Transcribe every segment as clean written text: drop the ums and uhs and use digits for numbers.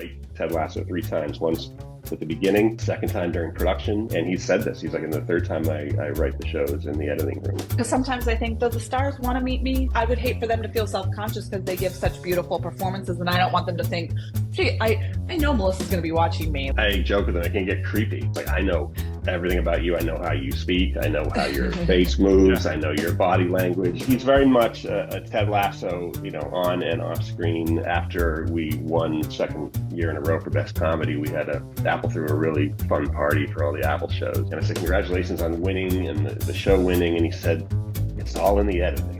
write Ted Lasso 3 times. Once at the beginning, second time during production, and he said this. He's like, and the third time I write the shows in the editing room. Because sometimes I think, though the stars want to meet me, I would hate for them to feel self-conscious because they give such beautiful performances, and I don't want them to think, gee, I know Melissa's going to be watching me. I joke with them, I can get creepy. Like, I know everything about you. I know how you speak. I know how your face moves. I know your body language. He's very much a Ted Lasso, on and off screen. After we won second year in a row for Best Comedy, we had Apple threw a really fun party for all the Apple shows. And I said, congratulations on winning and the show winning. And he said, it's all in the editing.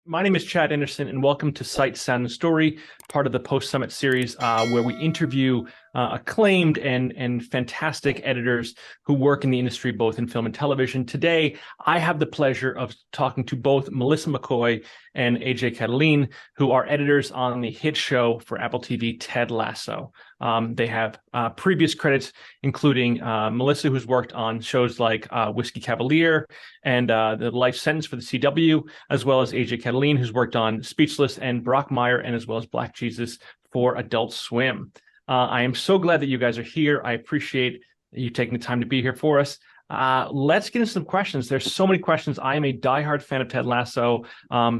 My name is Chad Anderson, and welcome to Sight, Sound, and Story, part of the Post-Summit series, where we interview acclaimed and fantastic editors who work in the industry, both in film and television. Today, I have the pleasure of talking to both Melissa McCoy and AJ Catoline, who are editors on the hit show for Apple TV, Ted Lasso. They have previous credits, including Melissa, who's worked on shows like Whiskey Cavalier and The Life Sentence for the CW, as well as AJ Catoline, who's worked on Speechless and Brockmire, and as well as Black Jesus for Adult Swim. I am so glad that you guys are here. I appreciate you taking the time to be here for us. Let's get into some questions. There's so many questions. I am a diehard fan of Ted Lasso.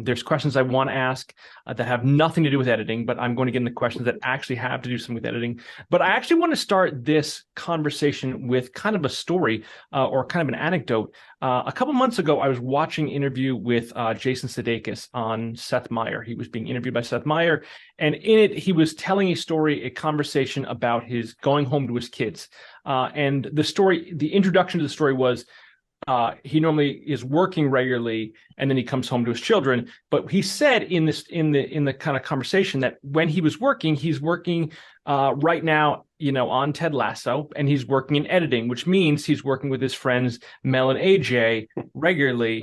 There's questions I want to ask that have nothing to do with editing, but I'm going to get into questions that actually have to do something with editing. But I actually want to start this conversation with kind of a story or kind of an anecdote. A couple months ago, I was watching an interview with Jason Sudeikis on Seth Meyers. He was being interviewed by Seth Meyers, and in it, he was telling a story, a conversation about his going home to his kids. And the story, the introduction to the story was he normally is working regularly, and then he comes home to his children. But he said in the kind of conversation that when he was working, he's working right now, on Ted Lasso, and he's working in editing, which means he's working with his friends Mel and AJ regularly.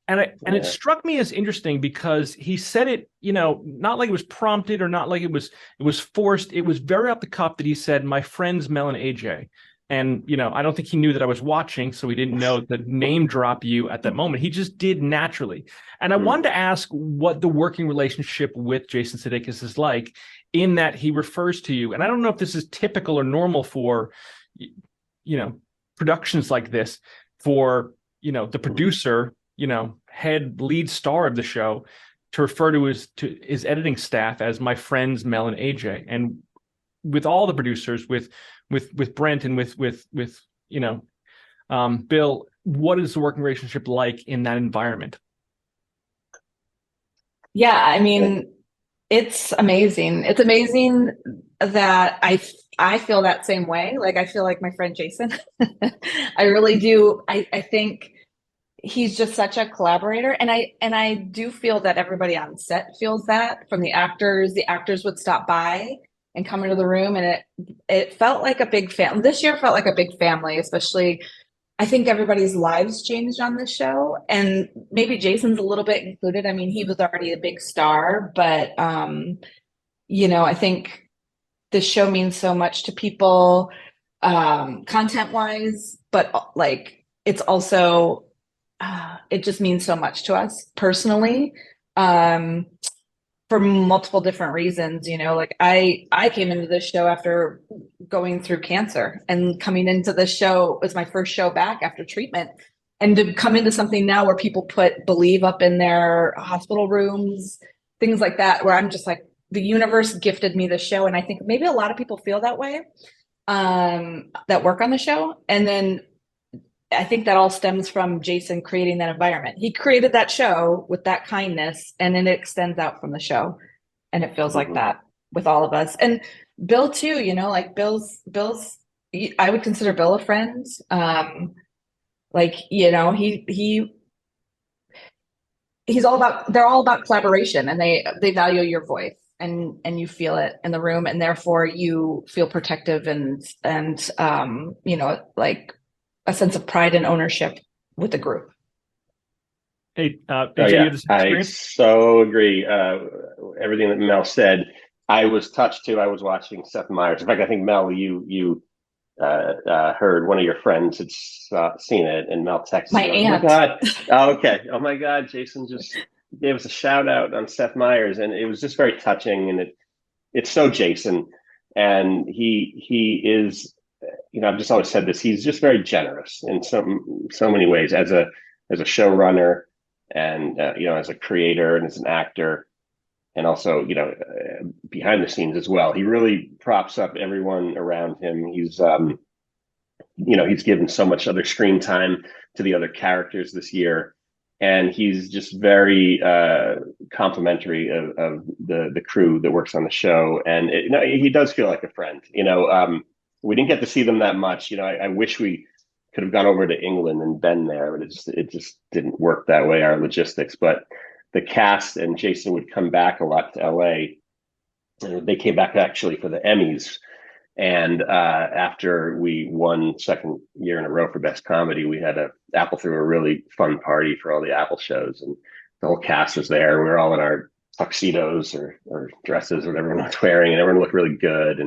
And it struck me as interesting because he said it, not like it was prompted or not like it was forced. It was very off the cuff that he said, my friends Mel and AJ. And, I don't think he knew that I was watching, so he didn't know the name drop you at that moment. He just did naturally. And I wanted to ask what the working relationship with Jason Sudeikis is like, in that he refers to you. And I don't know if this is typical or normal for, productions like this, for, the producer, head lead star of the show, to refer to his editing staff as my friends Mel and AJ. And with all the producers, with Brent and with Bill, what is the working relationship like in that environment? Yeah, I mean, it's amazing. It's amazing that I feel that same way. Like, I feel like my friend Jason. I really do. I think he's just such a collaborator, and I do feel that everybody on set feels that. From the actors would stop by and come into the room, and it felt like a big family. This year felt like a big family, especially. I think everybody's lives changed on this show, and maybe Jason's a little bit included. I mean, he was already a big star, but I think this show means so much to people, content-wise, but like it's also it just means so much to us personally, for multiple different reasons. Like I came into this show after going through cancer, and coming into this show was my first show back after treatment. And to come into something now where people put Believe up in their hospital rooms, things like that, where I'm just like, the universe gifted me this show. And I think maybe a lot of people feel that way, that work on the show. And then I think that all stems from Jason creating that environment. He created that show with that kindness, and then it extends out from the show. And it feels like that with all of us. And Bill too, like Bill's, I would consider Bill a friend. He's all about, they're all about collaboration, and they value your voice, and you feel it in the room, and therefore you feel protective and like a sense of pride and ownership with the group. Hey, I so agree. Everything that Mel said, I was touched too. I was watching Seth Meyers. In fact, I think Mel, you heard one of your friends had seen it, and Mel texted My me, "Oh my aunt. God, oh, okay, oh my God, Jason just gave us a shout out on Seth Meyers," and it was just very touching, and it's so Jason, and he is, I've just always said this, he's just very generous in so many ways as a showrunner, and as a creator and as an actor, and also behind the scenes as well. He really props up everyone around him. He's given so much other screen time to the other characters this year, and he's just very complimentary of the crew that works on the show, and he does feel like a friend. We didn't get to see them that much. I wish we could have gone over to England and been there, but it just didn't work that way, our logistics. But the cast and Jason would come back a lot to LA, and they came back actually for the Emmys. And after we won second year in a row for Best Comedy, we had Apple threw a really fun party for all the Apple shows, and the whole cast was there. We were all in our tuxedos or dresses or whatever everyone was wearing, and everyone looked really good.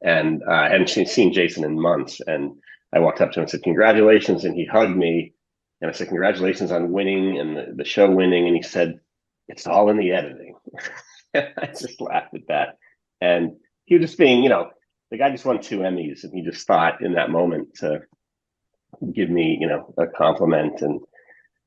And I hadn't seen Jason in months, and I walked up to him and said, "Congratulations!" And he hugged me, and I said, "Congratulations on winning and the show winning." And he said, "It's all in the editing." I just laughed at that, and he was just being, the guy just won 2 Emmys, and he just thought in that moment to give me, a compliment. And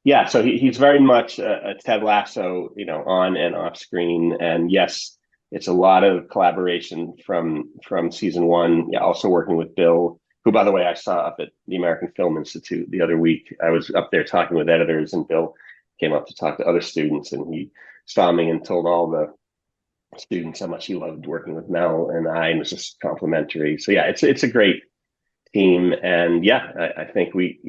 yeah, so he's very much a Ted Lasso, on and off screen. And yes, it's a lot of collaboration from season 1. Yeah, also working with Bill, who, by the way, I saw up at the American Film Institute the other week. I was up there talking with editors, and Bill came up to talk to other students, and he saw me and told all the students how much he loved working with Mel and I, and was just complimentary. So yeah, it's a great team, and yeah, I think we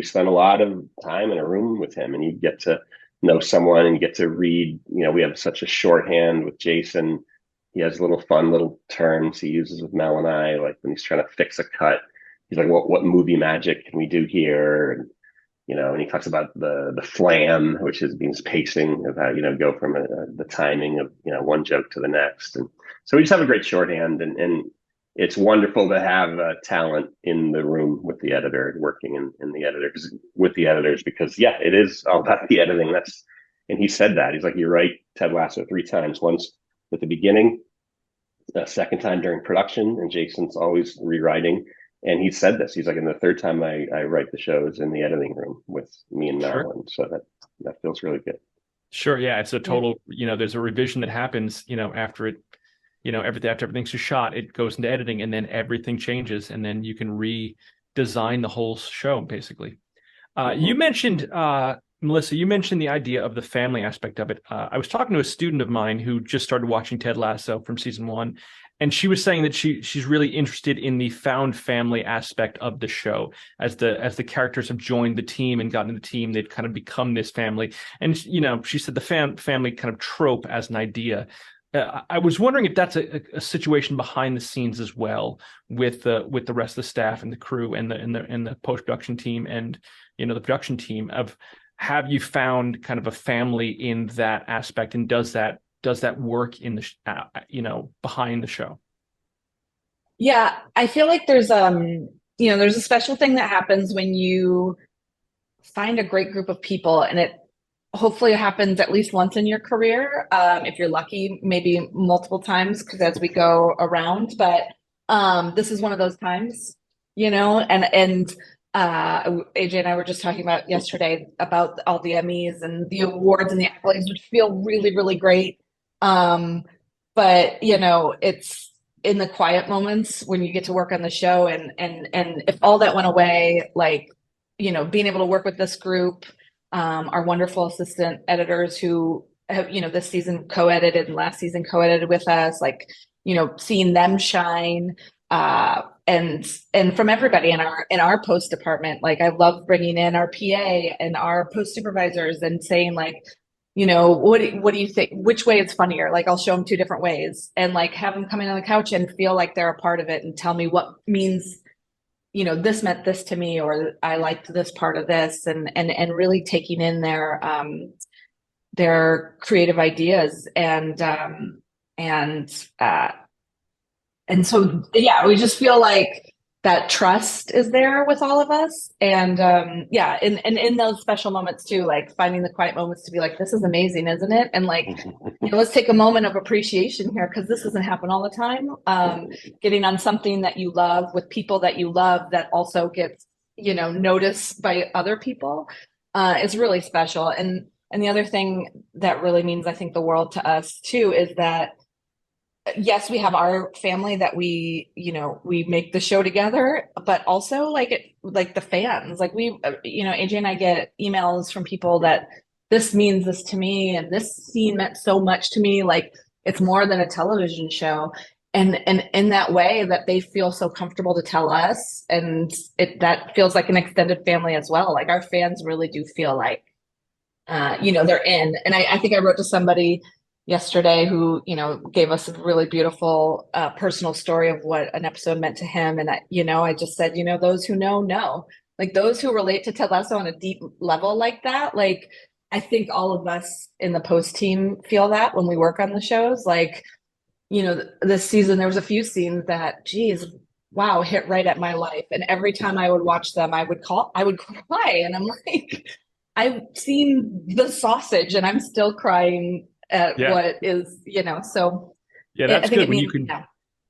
spent a lot of time in a room with him, and you get to know someone and you get to read. We have such a shorthand with Jason. He has little fun little terms he uses with Mel and I, like when he's trying to fix a cut. He's like, "What movie magic can we do here?" And he talks about the flam, which means pacing of how, go from the timing of, one joke to the next. And so we just have a great shorthand, and it's wonderful to have talent in the room with the editor, working in the editor with the editors, because yeah, it is all about the editing. And he said that. He's like, "You write Ted Lasso 3 times, once at the beginning, a second time during production," and Jason's always rewriting. And he said this. He's like, "And the third time I write the shows in the editing room with me and Mel." Sure. And so that feels really good. Sure. Yeah. It's a total, there's a revision that happens, after it, after everything's shot, it goes into editing, and then everything changes, and then you can redesign the whole show, basically. You mentioned, Melissa, the idea of the family aspect of it. I was talking to a student of mine who just started watching Ted Lasso from season 1. And she was saying that she's really interested in the found family aspect of the show. As the characters have joined the team and gotten in the team, they've kind of become this family. And she said the family kind of trope as an idea. I was wondering if that's a situation behind the scenes as well, with the rest of the staff and the crew and the post-production team and the production team. Of have you found kind of a family in that aspect, and does that work in the behind the show? Yeah, I feel like there's there's a special thing that happens when you find a great group of people, and it hopefully happens at least once in your career. If you're lucky, maybe multiple times, because as we go around. But this is one of those times, and AJ and I were just talking about yesterday about all the Emmys and the awards and the accolades, which feel really, really great. But it's in the quiet moments when you get to work on the show, and if all that went away, like, being able to work with this group, our wonderful assistant editors who have, this season co-edited and last season co-edited with us, like, seeing them shine, and from everybody in our post department. Like, I love bringing in our PA and our post supervisors and saying, like, what do you think? Which way is funnier? Like, I'll show them 2 different ways, and like have them come in on the couch and feel like they're a part of it and tell me what means, this meant this to me, or I liked this part of this, and really taking in their creative ideas, and so yeah, we just feel like that trust is there with all of us. And yeah, and in those special moments too, like finding the quiet moments to be like, this is amazing, isn't it? And like, let's take a moment of appreciation here because this doesn't happen all the time. Getting on something that you love with people that you love that also gets, noticed by other people is really special. And the other thing that really means, I think, the world to us too, is that yes, we have our family that we make the show together, but also like the fans, like AJ and I get emails from people that this means this to me and this scene meant so much to me. Like it's more than a television show. And in that way that they feel so comfortable to tell us, and that feels like an extended family as well. Like our fans really do feel like, they're in. And I think I wrote to somebody yesterday who, gave us a really beautiful personal story of what an episode meant to him. And I just said, those who know, like those who relate to Ted Lasso on a deep level like that. Like, I think all of us in the post team feel that when we work on the shows. Like, this season, there was a few scenes that, geez, wow, hit right at my life. And every time I would watch them, I would cry. And I'm like, I've seen the sausage and I'm still crying at what is, so yeah, that's good when you can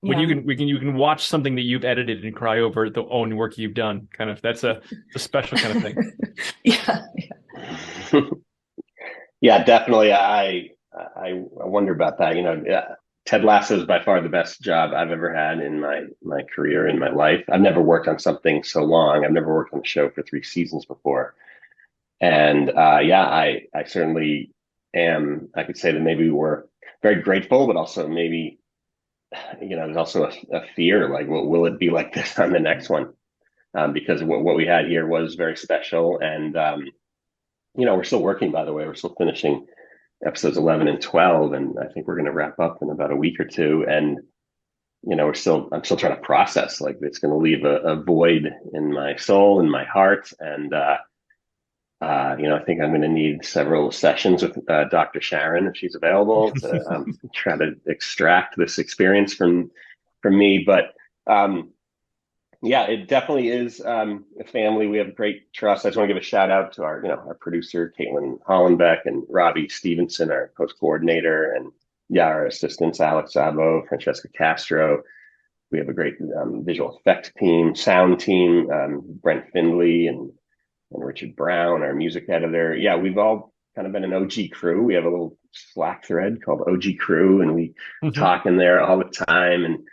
you can watch something that you've edited and cry over the own work you've done. Kind of, that's a special kind of thing. Yeah, definitely. I wonder about that. Ted Lasso is by far the best job I've ever had in my career, in my life. I've never worked on something so long. I've never worked on a show for 3 seasons before. And I certainly am. I could say that maybe we're very grateful, but also maybe, there's also a fear, like, will it be like this on the next one? Because what we had here was very special. And, we're still working, by the way, we're still finishing episodes 11 and 12. And I think we're going to wrap up in about a week or two. And, I'm still trying to process, like it's going to leave a void in my soul and my heart. And, I think I'm going to need several sessions with Dr. Sharon if she's available to try to extract this experience from me. But it definitely is a family. We have great trust. I just want to give a shout out to our producer Caitlin Hollenbeck and Robbie Stevenson, our post coordinator, and our assistants Alex Zabo, Francesca Castro. We have a great visual effect team, sound team, Brent Findley and Richard Brown, our music editor. Yeah, we've all kind of been an OG crew. We have a little Slack thread called OG Crew, and we talk in there all the time. And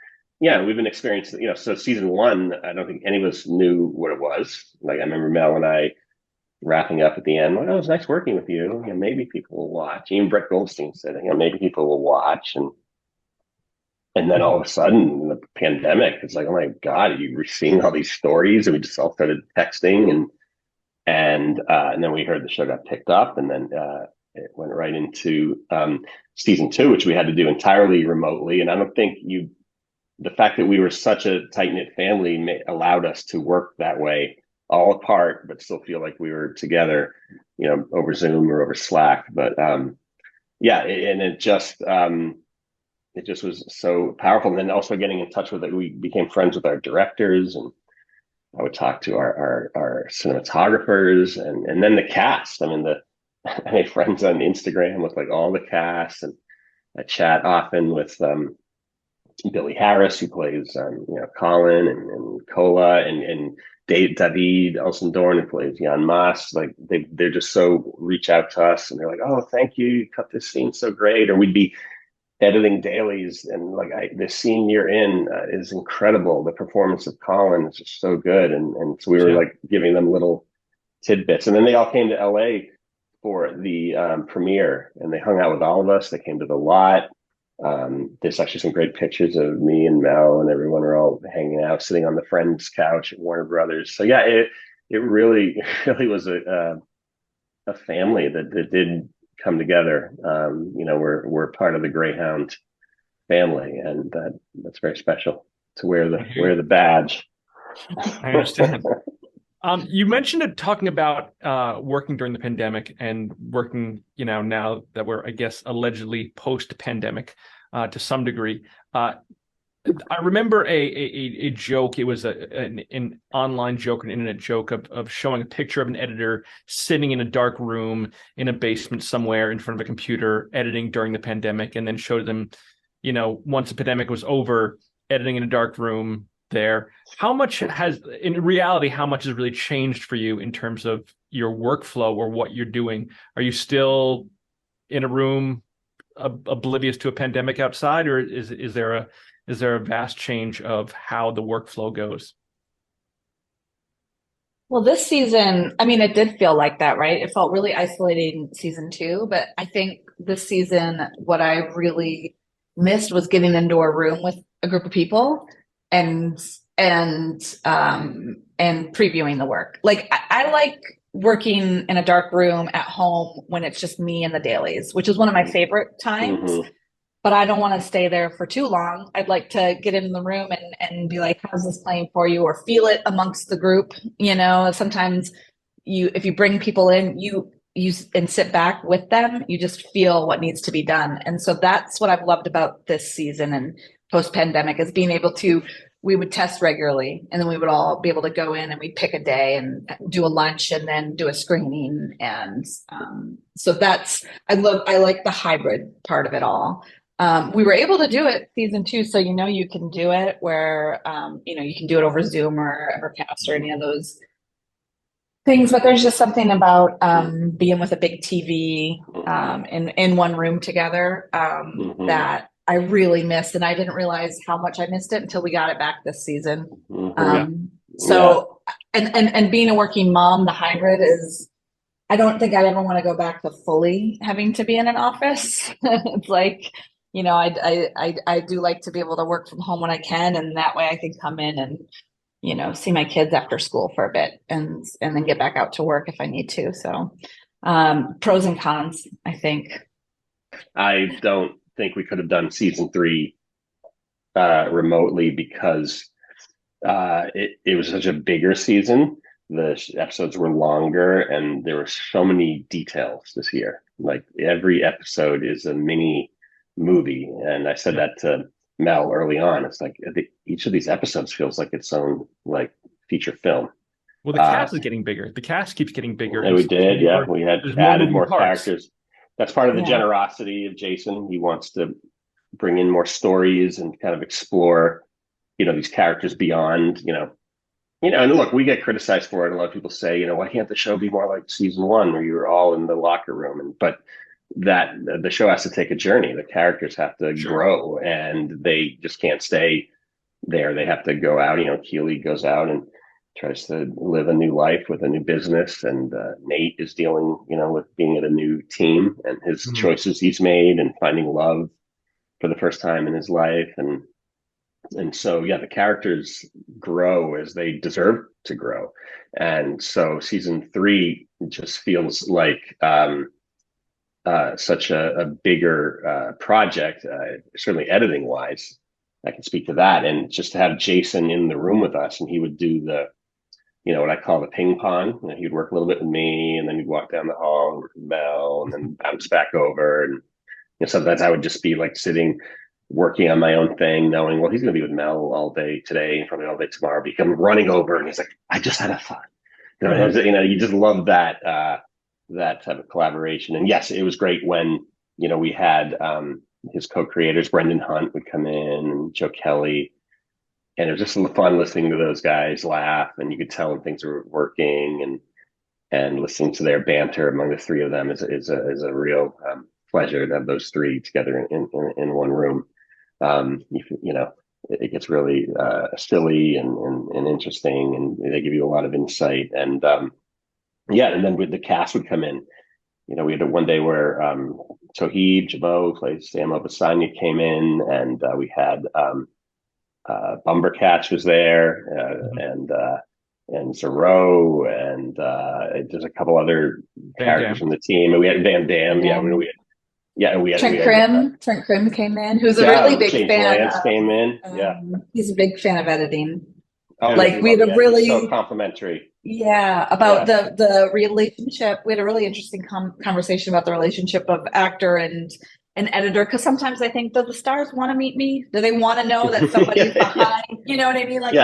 we've been experiencing, so season 1, I don't think any of us knew what it was. Like I remember Mel and I wrapping up at the end, like, oh, it was nice working with you. Maybe people will watch. Even Brett Goldstein said, maybe people will watch. And then all of a sudden, the pandemic, it's like, oh my God, you're seeing all these stories. And we just all started texting and then we heard the show got picked up, and then it went right into season 2, which we had to do entirely remotely. And I don't think the fact that we were such a tight-knit family allowed us to work that way, all apart, but still feel like we were together, over Zoom or over Slack. But and it just was so powerful. And then also getting in touch with it, we became friends with our directors, and I would talk to our cinematographers and then the cast. I made friends on Instagram with like all the cast, and I chat often with Billy Harris, who plays Colin, and Cola, and David Elson-Dorn, who plays Jan Mas. Like they're just so reach out to us, and they're like, oh, thank you, you cut this scene so great. Or we'd be editing dailies, and like this scene you're in is incredible. The performance of Colin is just so good, and so we were like giving them little tidbits. And then they all came to LA for the premiere, and they hung out with all of us. They came to the lot. There's actually some great pictures of me and Mel and everyone are all hanging out, sitting on the Friends couch at Warner Brothers. So it really was a family that did come together. We're part of the Greyhound family, and that's very special to wear the badge. I understand. You mentioned it talking about working during the pandemic and working, now that we're, I guess, allegedly post-pandemic to some degree. I remember a joke. It was an online joke, an internet joke of showing a picture of an editor sitting in a dark room in a basement somewhere in front of a computer editing during the pandemic, and then showed them, once the pandemic was over, editing in a dark room there. How much has really changed for you in terms of your workflow or what you're doing? Are you still in a room oblivious to a pandemic outside, or is there a vast change of how the workflow goes? Well, this season, I mean, it did feel like that, right? It felt really isolating season 2, but I think this season, what I really missed was getting into a room with a group of people and previewing the work. Like I like working in a dark room at home when it's just me and the dailies, which is one of my favorite times. Mm-hmm. But I don't want to stay there for too long. I'd like to get in the room and be like, how's this playing for you? Or feel it amongst the group. Sometimes if you bring people in, you and sit back with them, you just feel what needs to be done. And so that's what I've loved about this season and post-pandemic, is being able to, we would test regularly, and then we would all be able to go in and we'd pick a day and do a lunch and then do a screening. And so I like the hybrid part of it all. We were able to do it season 2. So, you can do it where, you can do it over Zoom or Evercast or any of those things, but there's just something about being with a big TV in one room together that I really missed, and I didn't realize how much I missed it until we got it back this season. So, and being a working mom, the hybrid is, I don't think I'd ever want to go back to fully having to be in an office. It's like, I do like to be able to work from home when I can, and that way I can come in and, see my kids after school for a bit and then get back out to work if I need to. So, pros and cons, I think. I don't think we could have done season 3 remotely because it was such a bigger season. The episodes were longer, and there were so many details this year. Like every episode is a mini movie, and I said that to Mel early on. It's like each of these episodes feels like its own like feature film. Well, the cast is getting bigger. The cast keeps getting bigger. And we did, yeah. We had added more characters. That's part of the generosity of Jason. He wants to bring in more stories and kind of explore, these characters beyond, and look, we get criticized for it. A lot of people say, why can't the show be more like season 1 where you were all in the locker room? But that the show has to take a journey. The characters have to grow, and they just can't stay there. They have to go out. Keely goes out and tries to live a new life with a new business, and Nate is dealing, with being at a new team and his choices he's made and finding love for the first time in his life. And so, the characters grow as they deserve to grow. And so season 3 just feels like such a bigger project, certainly editing wise. I can speak to that. And just to have Jason in the room with us, and he would do the, what I call the ping pong. He'd work a little bit with me, and then he'd walk down the hall and work with Mel, and then bounce back over. And sometimes I would just be like sitting, working on my own thing, knowing, well, he's going to be with Mel all day today, and probably all day tomorrow. But he comes running over, and he's like, I just had a fun. You just love that that type of collaboration. And yes, it was great when we had his co-creators, Brendan Hunt would come in, and Joe Kelly. And it was just fun listening to those guys laugh, and you could tell when things were working, and listening to their banter among the 3 of them is a real pleasure to have those 3 together in one room. It gets really silly and interesting, and they give you a lot of insight. And and then with the cast would come in. We had one day where Toheed Jabo, who plays Sam Obasanya, came in, and we had Bumbercatch was there, and Zero, and there's a couple other characters from the team, and we had Van Damme. We had Trent Krim came in, who's a really big James fan. Lance came in. He's a big fan of editing. Oh, we had a really so complimentary. About the relationship. We had a really interesting conversation about the relationship of actor and an editor, because sometimes I think, do the stars want to meet me? Do they want to know that somebody's behind? You know what I mean? Like,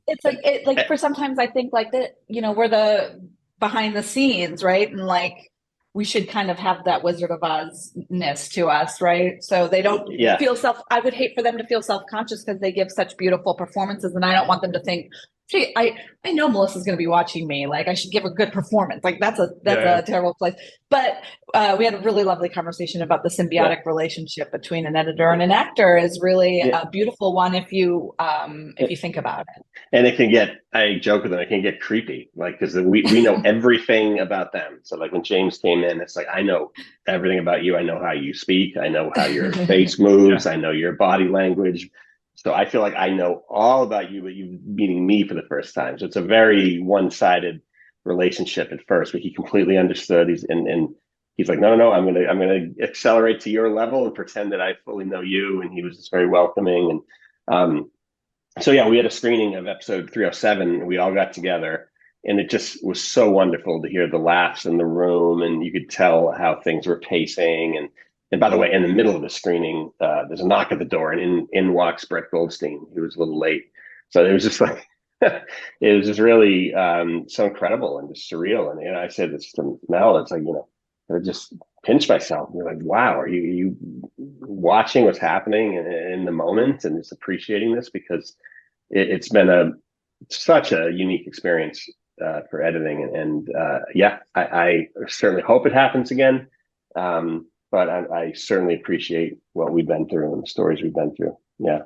it's like, for sometimes I think like that, we're the behind the scenes, right? And like, we should kind of have that Wizard of Oz-ness to us, right? So they don't feel I would hate for them to feel self-conscious because they give such beautiful performances, and I don't want them to think, gee, I know Melissa's going to be watching me. Like, I should give a good performance. Like, that's a terrible place. But we had a really lovely conversation about the symbiotic relationship between an editor and an actor is really a beautiful one if you think about it. And it can get, I joke with them, it can get creepy, like, because we know everything about them. So like when James came in, it's like, I know everything about you. I know how you speak. I know how your face moves. I know your body language. So I feel like I know all about you, but you're meeting me for the first time. So it's a very one-sided relationship at first, but he completely understood. He's like, no, I'm gonna accelerate to your level and pretend that I fully know you. And he was just very welcoming. And so yeah, we had a screening of episode 307. We all got together, and it just was so wonderful to hear the laughs in the room, and you could tell how things were pacing. And by the way, in the middle of the screening, there's a knock at the door, and in walks Brett Goldstein. He was a little late. So it was just like, it was just really so incredible and just surreal. And I said this to Mel, it's like, I just pinched myself. You're like, wow, are you watching what's happening in the moment and just appreciating this? Because it's been such a unique experience for editing. And I certainly hope it happens again. But I certainly appreciate what we've been through and the stories we've been through. Yeah.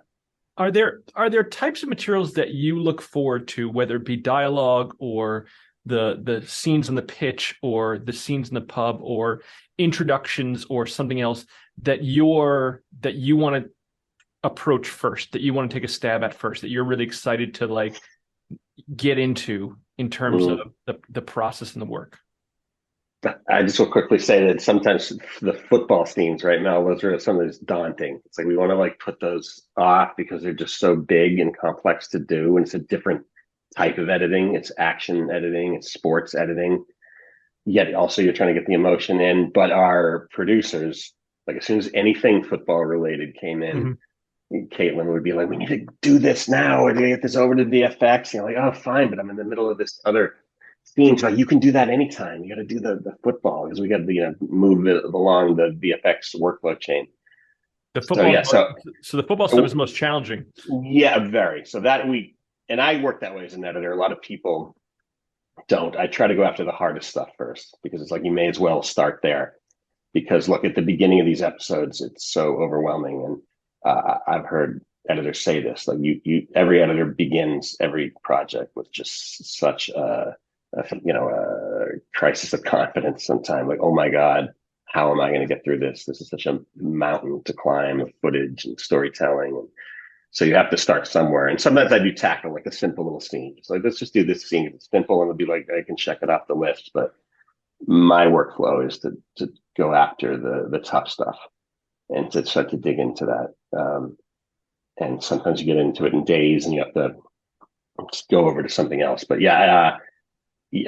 Are there types of materials that you look forward to, whether it be dialogue or the scenes on the pitch or the scenes in the pub or introductions or something else that you want to approach first, that you want to take a stab at first, that you're really excited to like get into in terms of the process and the work? I just will quickly say that sometimes the football scenes, right, Mel, those are some of those daunting. It's like we want to like put those off because they're just so big and complex to do, and it's a different type of editing. It's action editing, it's sports editing. Yet also you're trying to get the emotion in. But our producers, like as soon as anything football related came in, Caitlin would be like, "We need to do this now. We're gonna get this over to VFX." You're like, "Oh, fine," but I'm in the middle of this other scene. Like, you can do that anytime. You got to do the football because we got to move it along the VFX workflow chain. The football, so the football stuff is the most challenging. Yeah, very. So and I work that way as an editor. A lot of people don't. I try to go after the hardest stuff first because it's like you may as well start there. Because look, at the beginning of these episodes, it's so overwhelming, and I've heard editors say this: like every editor begins every project with just such a crisis of confidence sometimes. Like, oh my God, how am I going to get through this? This is such a mountain to climb of footage and storytelling. And so you have to start somewhere. And sometimes I do tackle like a simple little scene. So let's just do this scene. It's simple and it'll be like, I can check it off the list. But my workflow is to go after the tough stuff and to start to dig into that. And sometimes you get into it in days and you have to just go over to something else. But yeah,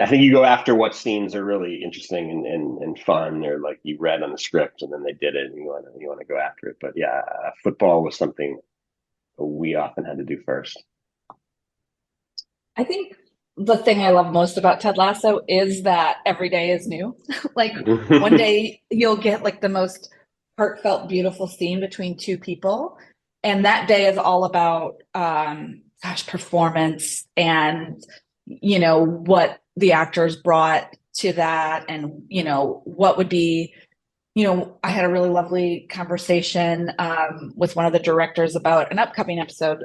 I think you go after what scenes are really interesting and fun, or like you read on the script and then they did it and you want to go after it. But yeah, football was something we often had to do first. I think the thing I love most about Ted Lasso is that every day is new. Like one day you'll get like the most heartfelt, beautiful scene between two people. And that day is all about, performance and, what the actors brought to that. And, what would be, I had a really lovely conversation with one of the directors about an upcoming episode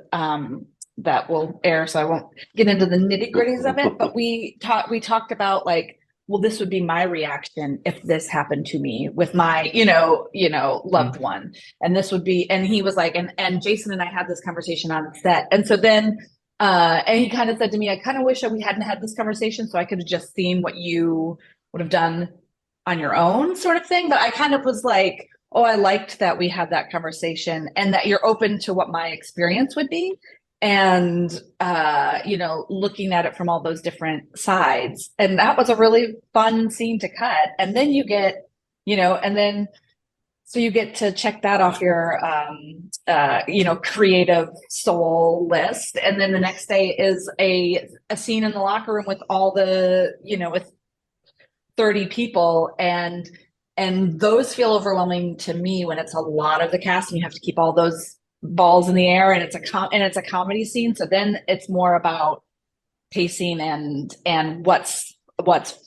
that will air. So I won't get into the nitty gritties of it, but we talked about like, well, this would be my reaction if this happened to me with my, loved one. And this would be, and he was like, and Jason and I had this conversation on set. And so then, and he kind of said to me, I kind of wish that we hadn't had this conversation so I could have just seen what you would have done on your own, sort of thing. But I kind of was like, oh, I liked that we had that conversation and that you're open to what my experience would be. And, looking at it from all those different sides. And that was a really fun scene to cut. And then you get, and then So you get to check that off your, creative soul list. And then the next day is a scene in the locker room with all the, with 30 people. And those feel overwhelming to me when it's a lot of the cast and you have to keep all those balls in the air and it's a comedy scene. So then it's more about pacing and what's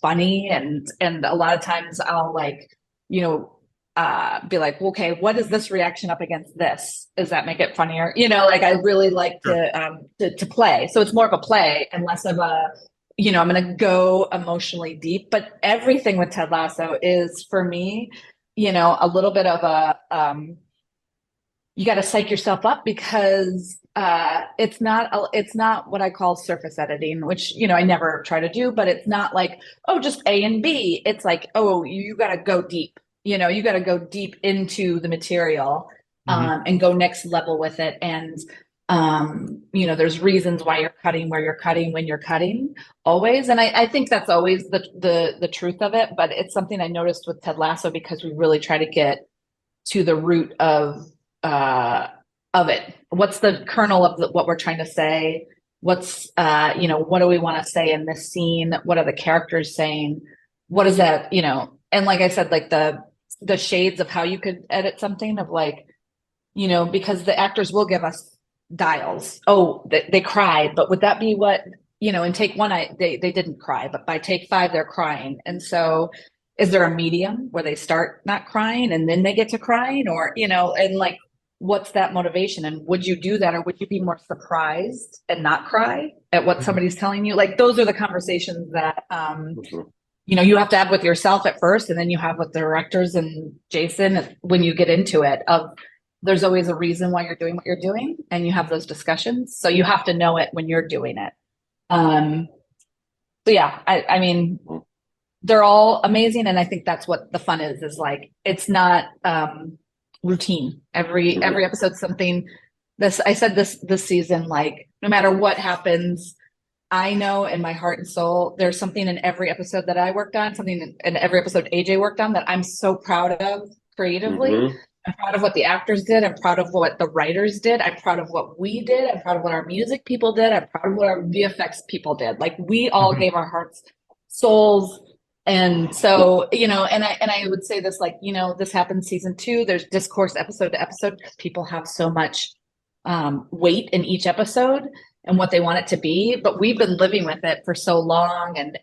funny. And a lot of times I'll be like, okay, what is this reaction up against this? Does that make it funnier? I really like to play. So it's more of a play and less of a, I'm going to go emotionally deep. But everything with Ted Lasso is, for me, a little bit of a, you got to psych yourself up because it's not what I call surface editing, which, I never try to do, but it's not like, oh, just A and B. It's like, oh, you got to go deep. You got to go deep into the material and go next level with it. And, there's reasons why you're cutting where you're cutting when you're cutting always. And I think that's always the truth of it. But it's something I noticed with Ted Lasso because we really try to get to the root of it. What's the kernel of what we're trying to say? What's, what do we want to say in this scene? What are the characters saying? What is that, and like I said, like the shades of how you could edit something of because the actors will give us dials. Oh, they cried, but would that be what, in take one, they didn't cry, but by take 5, they're crying. And so is there a medium where they start not crying and then they get to crying or, and what's that motivation? And would you do that? Or would you be more surprised and not cry at what somebody's telling you? Those are the conversations that, you have to have with yourself at first, and then you have with the directors and Jason when you get into it there's always a reason why you're doing what you're doing, and you have those discussions. So you have to know it when you're doing it. So yeah, I mean, they're all amazing. And I think that's what the fun is it's not routine. Every episode's something. I said this season, no matter what happens, I know in my heart and soul, there's something in every episode that I worked on, something in every episode AJ worked on that I'm so proud of creatively. Mm-hmm. I'm proud of what the actors did. I'm proud of what the writers did. I'm proud of what we did. I'm proud of what our music people did. I'm proud of what our VFX people did. We all gave our hearts, souls. And so, and I would say this, this happened season 2, there's discourse episode to episode because people have so much weight in each episode and what they want it to be, but we've been living with it for so long. And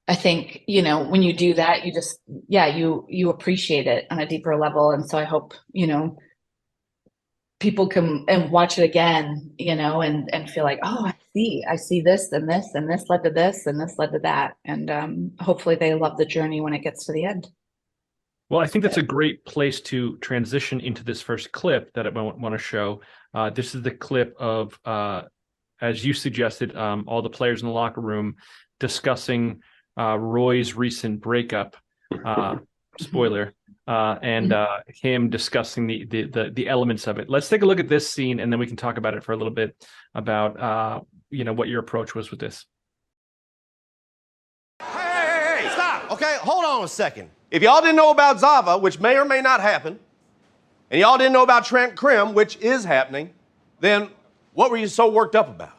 I think, when you do that, you just, you appreciate it on a deeper level. And so I hope, people can and watch it again, and feel like, oh, I see this and this, and this led to this, and this led to that. And hopefully they love the journey when it gets to the end. Well, I think that's a great place to transition into this first clip that I want to show. This is the clip of, as you suggested, all the players in the locker room discussing Roy's recent breakup, spoiler, and him discussing the elements of it. Let's take a look at this scene, and then we can talk about it for a little bit about what your approach was with this. Hey, stop. Okay, hold on a second. If y'all didn't know about Zava, which may or may not happen, and y'all didn't know about Trent Krim, which is happening, then what were you so worked up about?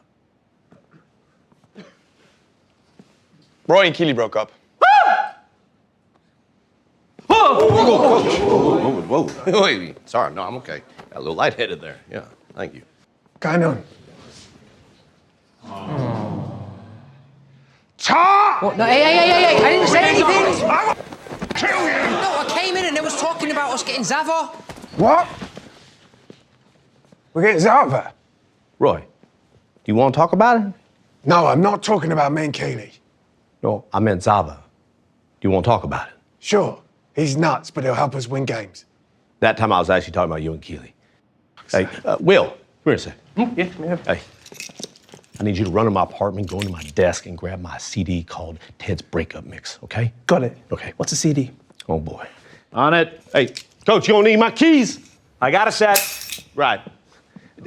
Roy and Keely broke up. Whoa. Wait, sorry, no, I'm okay. Got a little lightheaded there. Yeah, thank you. Going on. What? No, hey, I didn't say anything. I will kill you. No, I came in and they was talking about us getting Zava. What? We're getting Zava? Roy, do you want to talk about it? No, I'm not talking about me and Keely. No, I meant Zava. Do you want to talk about it? Sure. He's nuts, but he'll help us win games. That time I was actually talking about you and Keely. Hey, Will, come here a sec. Yeah, come here. Hey, I need you to run to my apartment, go into my desk, and grab my CD called Ted's Breakup Mix, okay? Got it. Okay. What's a CD? Oh, boy. On it. Hey, Coach, you don't need my keys. I got a set. Right.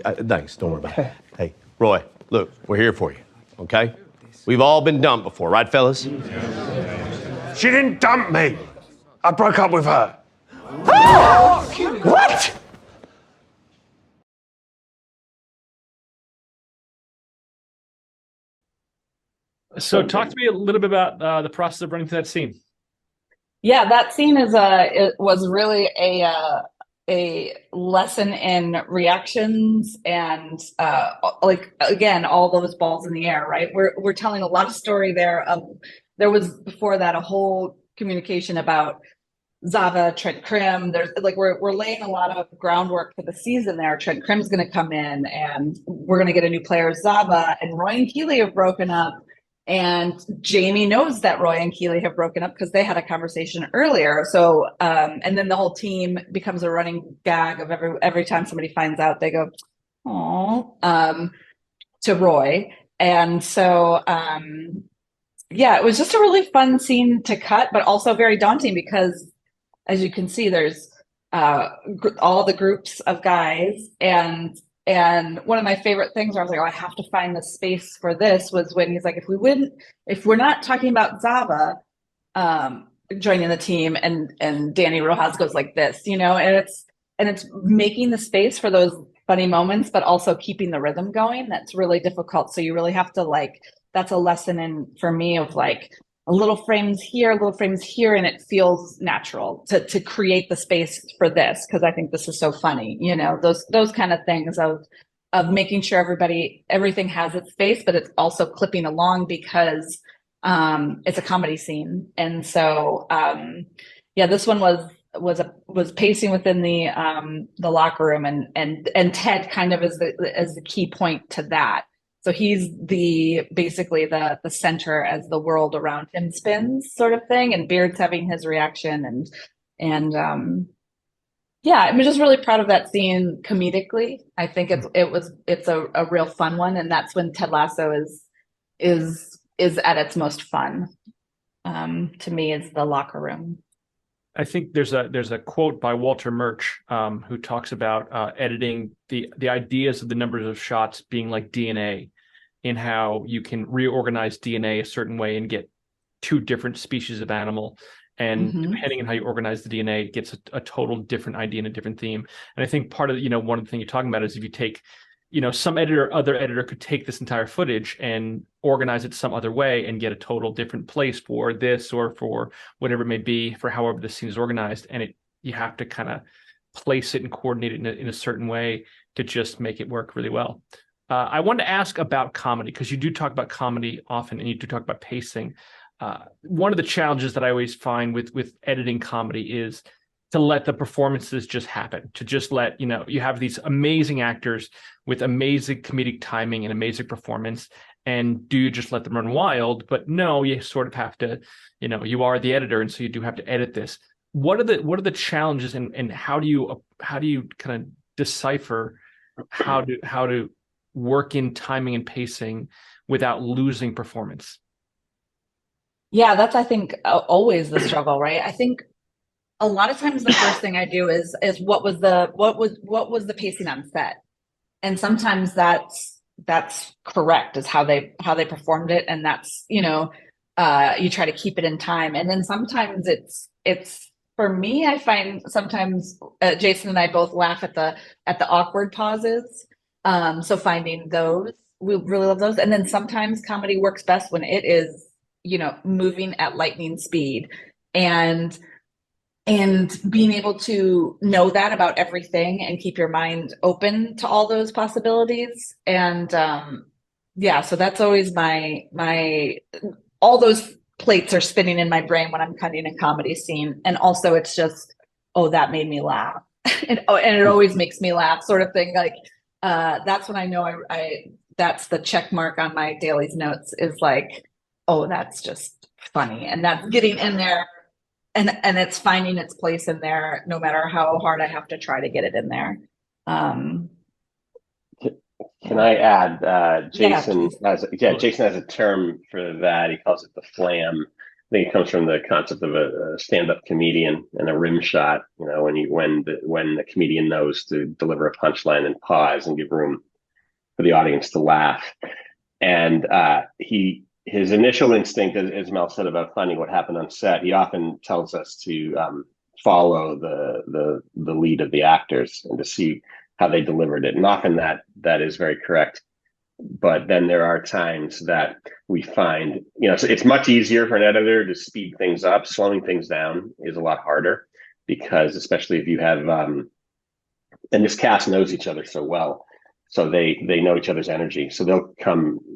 Thanks, don't worry about it. Hey, Roy, look, we're here for you, okay? We've all been dumped before, right, fellas? She didn't dump me. I broke up with her. What? So talk to me a little bit about the process of running through that scene. Yeah, that scene it was really a lesson in reactions and like again all those balls in the air, right? We're telling a lot of story there. There was before that a whole communication about Zava, Trent Krim. There's like we're laying a lot of groundwork for the season there. Trent Krim's going to come in, and we're going to get a new player, Zava, and Roy and Keeley have broken up. And Jamie knows that Roy and Keeley have broken up because they had a conversation earlier. So, and then the whole team becomes a running gag of every time somebody finds out, they go, "Oh," to Roy. And so, yeah, it was just a really fun scene to cut, but also very daunting because, as you can see, there's all the groups of guys, and one of my favorite things where I was like, oh, I have to find the space for this was when he's like, if we're not talking about Zava joining the team, and Danny Rojas goes like this, and it's making the space for those funny moments, but also keeping the rhythm going. That's really difficult. So you really have to that's a lesson in for me of like a little frames here, and it feels natural to create the space for this because I think this is so funny. Those kind of things of making sure everything has its space, but it's also clipping along because it's a comedy scene. And so yeah, this one was pacing within the locker room, and Ted kind of is the key point to that. So he's basically the center as the world around him spins, sort of thing. And Beard's having his reaction, and yeah, I'm just really proud of that scene comedically. I think it's a real fun one, and that's when Ted Lasso is at its most fun. To me, is the locker room. I think there's a quote by Walter Murch who talks about editing the ideas of the numbers of shots being like DNA, in how you can reorganize DNA a certain way and get two different species of animal. And depending on how you organize the DNA, it gets a total different idea and a different theme. And I think part of, one of the things you're talking about is if you take, some other editor could take this entire footage and organize it some other way and get a total different place for this or for whatever it may be, for however the scene is organized. And you have to kind of place it and coordinate it in a certain way to just make it work really well. I wanted to ask about comedy, because you do talk about comedy often and you do talk about pacing. One of the challenges that I always find with editing comedy is to let the performances just happen, to just let, you have these amazing actors with amazing comedic timing and amazing performance, and do you just let them run wild? But no, you sort of have to, you are the editor, and so you do have to edit this. What are the challenges, and how do you kind of decipher how to work in timing and pacing without losing performance? Yeah, that's, I think, always the struggle, right? I think a lot of times the first thing I do is what was the pacing on set, and sometimes that's correct, is how they performed it, and that's you try to keep it in time, and then sometimes it's for me, I find sometimes Jason and I both laugh at the awkward pauses. So finding those, we really love those. And then sometimes comedy works best when it is, moving at lightning speed, and being able to know that about everything and keep your mind open to all those possibilities. And yeah, so that's always my all those plates are spinning in my brain when I'm cutting a comedy scene. And also it's just, oh, that made me laugh. and it always makes me laugh, sort of thing. Like, that's when I know I that's the check mark on my dailies notes, is like, oh, that's just funny. And that's getting in there, and it's finding its place in there, no matter how hard I have to try to get it in there. Can I add, Jason Yeah, Jason has a term for that. He calls it the flam. I think it comes from the concept of a stand-up comedian and a rim shot. When the comedian knows to deliver a punchline and pause and give room for the audience to laugh. And his initial instinct, as Mel said about finding what happened on set, he often tells us to follow the lead of the actors and to see how they delivered it. And often that is very correct. But then there are times that we find, so it's much easier for an editor to speed things up. Slowing things down is a lot harder because, especially if you have, and this cast knows each other so well, so they know each other's energy. So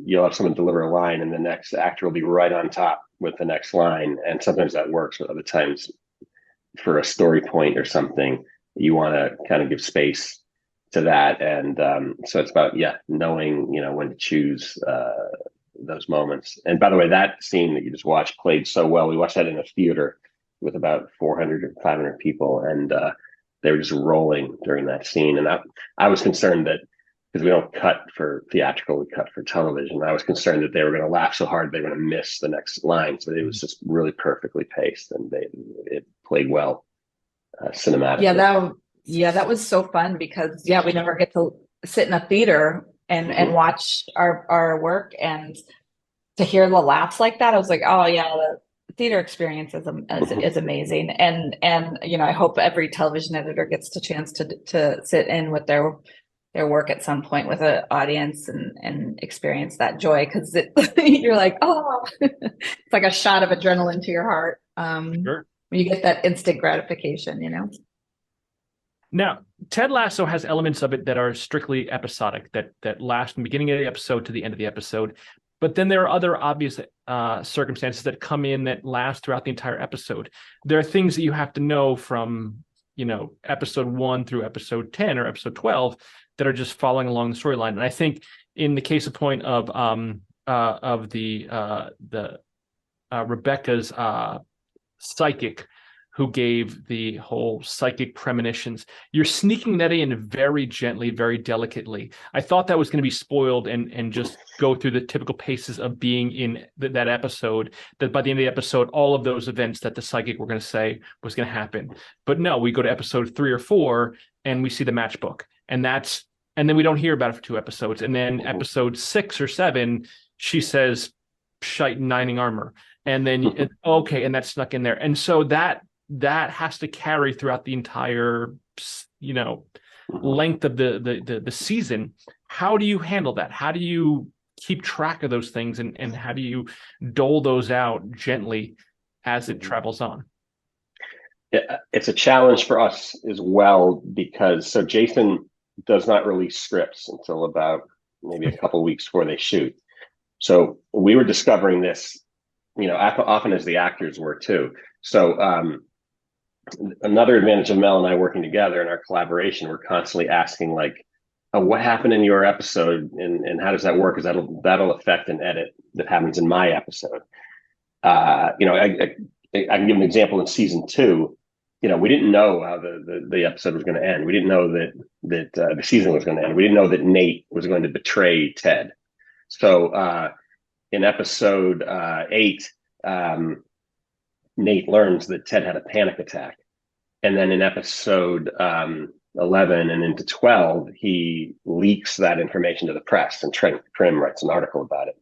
you'll have someone deliver a line, and the next actor will be right on top with the next line. And sometimes that works, but other times, for a story point or something, you want to kind of give space to that. And so it's about knowing when to choose those moments. And by the way, that scene that you just watched played so well. We watched that in a theater with about 400 or 500 people, and they were just rolling during that scene. And I was concerned that, because we don't cut for theatrical, we cut for television, I was concerned that they were going to laugh so hard they were going to miss the next line. So it was just really perfectly paced, and it played well cinematically. That was so fun because we never get to sit in a theater and watch our work, and to hear the laughs like that, I was like, oh yeah, the theater experience is amazing. And I hope every television editor gets the chance to sit in with their work at some point with an audience and experience that joy, because you're like, oh, it's like a shot of adrenaline to your heart. Sure. You get that instant gratification, Now, Ted Lasso has elements of it that are strictly episodic, that last from the beginning of the episode to the end of the episode. But then there are other obvious circumstances that come in that last throughout the entire episode. There are things that you have to know from, episode 1 through episode 10 or episode 12 that are just following along the storyline. And I think in the case of point of the Rebecca's psychic, who gave the whole psychic premonitions, you're sneaking that in very gently, very delicately. I thought that was going to be spoiled and just go through the typical paces of being in that episode, that by the end of the episode, all of those events that the psychic were going to say was going to happen. But no, we go to episode 3 or 4 and we see the matchbook, and then we don't hear about it for 2 episodes. And then episode 6 or 7, she says, shite knighting armor. And then, okay, and that's snuck in there. And so that has to carry throughout the entire, length of the season. How do you handle that? How do you keep track of those things, and how do you dole those out gently as it travels on? It's a challenge for us as well, because Jason does not release scripts until about maybe a couple of weeks before they shoot. So we were discovering this, often as the actors were too. So another advantage of Mel and I working together in our collaboration, we're constantly asking, like, what happened in your episode, and how does that work? Because that'll affect an edit that happens in my episode. I can give an example in season 2. We didn't know how the episode was going to end. We didn't know that the season was going to end. We didn't know that Nate was going to betray Ted. So in episode 8, Nate learns that Ted had a panic attack. And then in episode 11 and into 12, he leaks that information to the press, and Prim writes an article about it.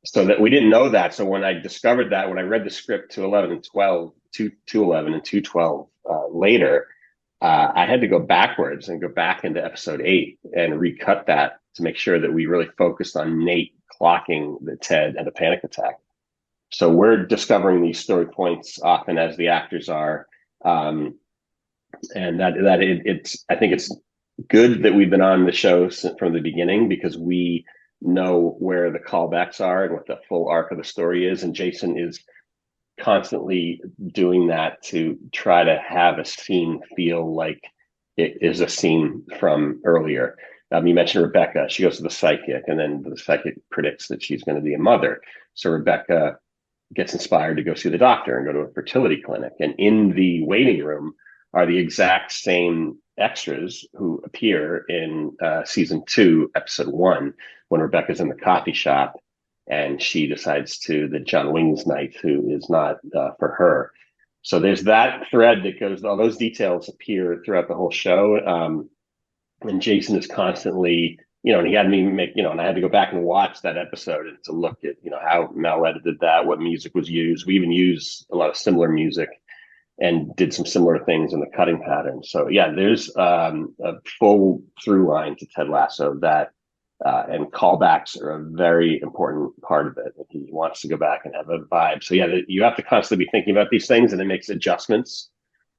So that we didn't know that. So when I discovered that, when I read the script to 11 and 12, 211 and 212 later, I had to go backwards and go back into episode 8 and recut that to make sure that we really focused on Nate clocking that Ted had a panic attack. So we're discovering these story points often as the actors are, and I think it's good that we've been on the show from the beginning, because we know where the callbacks are and what the full arc of the story is, and Jason is constantly doing that to try to have a scene feel like it is a scene from earlier. You mentioned Rebecca. She goes to the psychic, and then the psychic predicts that she's going to be a mother. So Rebecca gets inspired to go see the doctor and go to a fertility clinic. And in the waiting room are the exact same extras who appear in season 2, episode 1, when Rebecca's in the coffee shop and she decides that John Wing's night, who is not for her. So there's that thread that goes, all those details appear throughout the whole show. And Jason is constantly, and he had me make, and I had to go back and watch that episode and to look at, how Mel edited that, what music was used. We even use a lot of similar music and did some similar things in the cutting pattern. So yeah, there's a full through line to Ted Lasso that, and callbacks are a very important part of it. He wants to go back and have a vibe. So yeah, you have to constantly be thinking about these things, and it makes adjustments,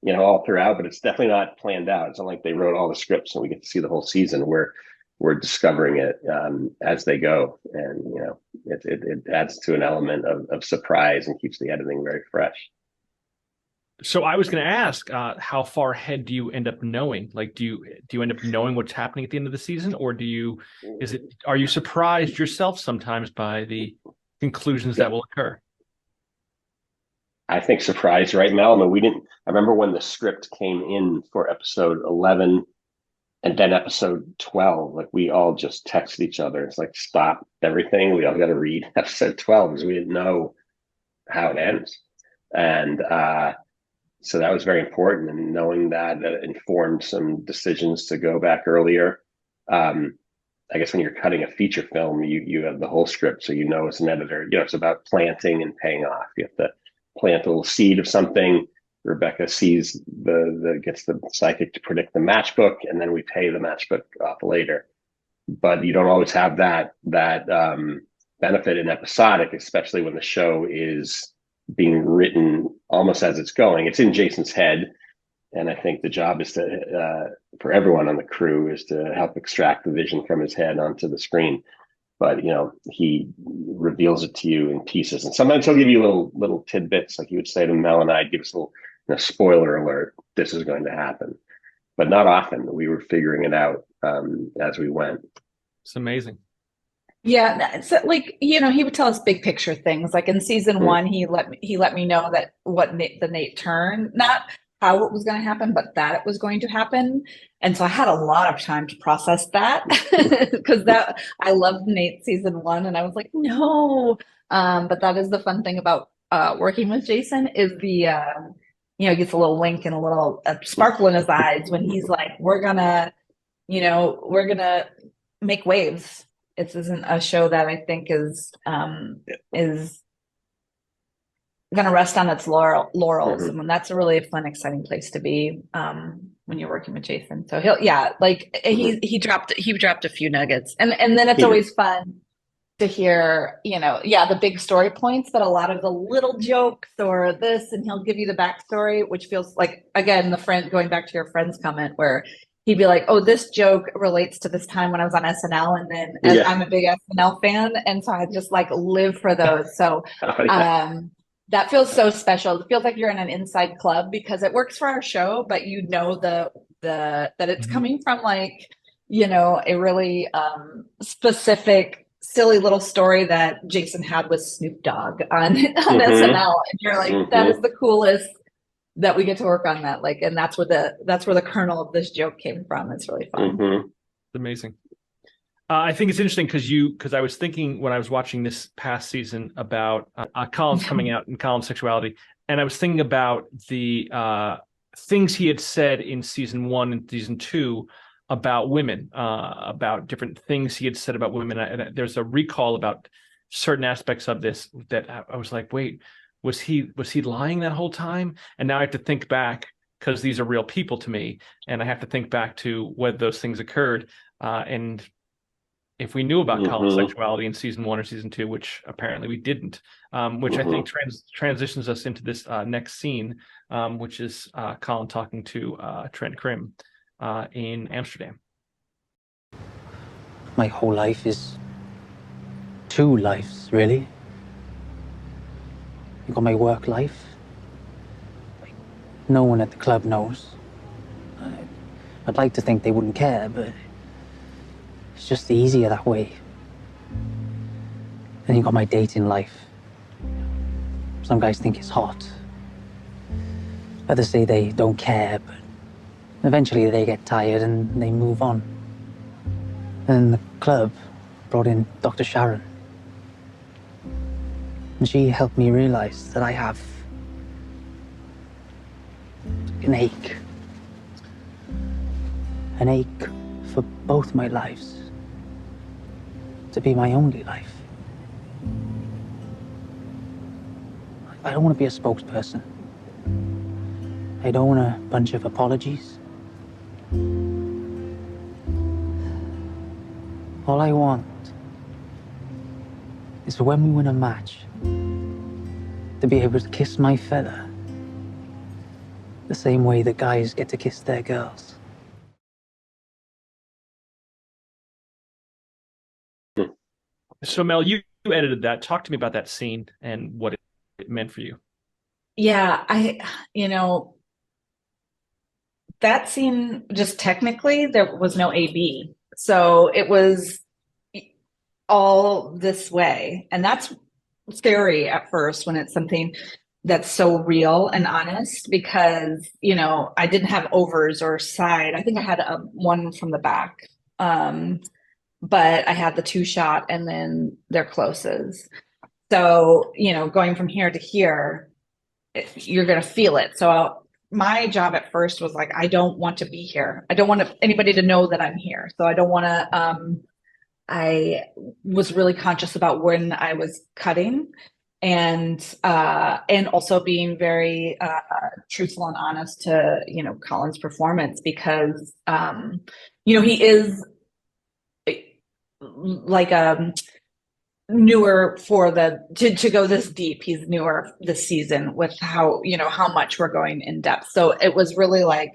all throughout, but it's definitely not planned out. It's not like they wrote all the scripts and we get to see the whole season. We're discovering it as they go. And, it adds to an element of surprise and keeps the editing very fresh. So I was going to ask, how far ahead do you end up knowing? Like, do you end up knowing what's happening at the end of the season, or are you surprised yourself sometimes by the conclusions that will occur? I think surprise, right, Mel? I mean, I remember when the script came in for episode 11 and then episode 12, like we all just texted each other. It's like, stop everything. We all got to read episode 12 because we didn't know how it ends. And, so that was very important, and knowing that informed some decisions to go back earlier. I guess when you're cutting a feature film, you have the whole script, so as an editor, it's about planting and paying off. You have to plant a little seed of something. Rebecca sees gets the psychic to predict the matchbook, and then we pay the matchbook off later. But you don't always have that benefit in episodic, especially when the show is being written almost as it's going. It's in Jason's head, and I think the job is for everyone on the crew is to help extract the vision from his head onto the screen. But he reveals it to you in pieces, and sometimes he'll give you little tidbits, like you would say to Mel and I, give us a little spoiler alert, this is going to happen. But not often. We were figuring it out as we went. It's amazing. Yeah, so he would tell us big picture things. Like in season one, he let me know that the Nate turn, not how it was going to happen, but that it was going to happen. And so I had a lot of time to process that because I loved Nate season one, and I was like, no. But that is the fun thing about working with Jason is he gets a little wink and a little sparkle in his eyes when he's like, we're gonna make waves. This isn't a show that I think is going to rest on its laurels, Mm-hmm. and that's a really fun, exciting place to be when you're working with Jason. So he dropped a few nuggets, and then it's always fun to hear the big story points, but a lot of the little jokes or this, and he'll give you the backstory, which feels like, again, going back to your friend's comment where he'd be like, oh, this joke relates to this time when I was on SNL. And then I'm a big SNL fan. And so I just live for those. So that feels so special. It feels like you're in an inside club because it works for our show, but that it's coming from a really specific, silly little story that Jason had with Snoop Dogg on SNL. And you're like, that is the coolest that we get to work on that, and that's where the kernel of this joke came from. It's really fun. It's amazing. I think it's interesting because I was thinking when I was watching this past season about Colin's coming out and Colin's sexuality, and I was thinking about the things he had said in season 1 and season 2 about women, about different things he had said about women. And there's a recall about certain aspects of this that I was like, wait, was he lying that whole time? And now I have to think back, because these are real people to me, and I have to think back to whether those things occurred. And if we knew about Colin's sexuality in season 1 or season 2, which apparently we didn't, which I think transitions us into this next scene, which is Colin talking to Trent Krim in Amsterdam. My whole life is 2 lives, really. You got my work life. No one at the club knows. I'd like to think they wouldn't care, but it's just easier that way. Then you got my dating life. Some guys think it's hot. Others say they don't care, but eventually they get tired and they move on. And the club brought in Dr. Sharon. And she helped me realize that I have an ache. An ache for both my lives. To be my only life. I don't want to be a spokesperson. I don't want a bunch of apologies. All I want is for when we win a match to be able to kiss my feather the same way that guys get to kiss their girls. So Mel, you edited that. Talk to me about that scene and what it meant for you. Yeah, that scene, just technically, there was no AB. So it was all this way. And that's scary at first when it's something that's so real and honest because, I didn't have overs or side. I think I had one from the back. But I had the 2-shot and then their closes. So, going from here to here, you're going to feel it. So my job at first was like, I don't want to be here. I don't want anybody to know that I'm here. So I don't want to, I was really conscious about when I was cutting and also being very truthful and honest to, Colin's performance because, he is like newer for to go this deep. He's newer this season with how much we're going in depth. So it was really like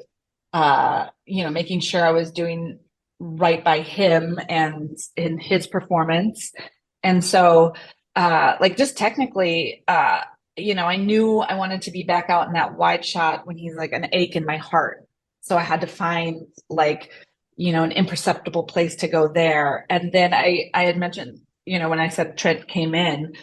making sure I was doing right by him and in his performance. And so just technically I knew I wanted to be back out in that wide shot when he's like an ache in my heart. So I had to find an imperceptible place to go there. And then I had mentioned, when I said Trent came in,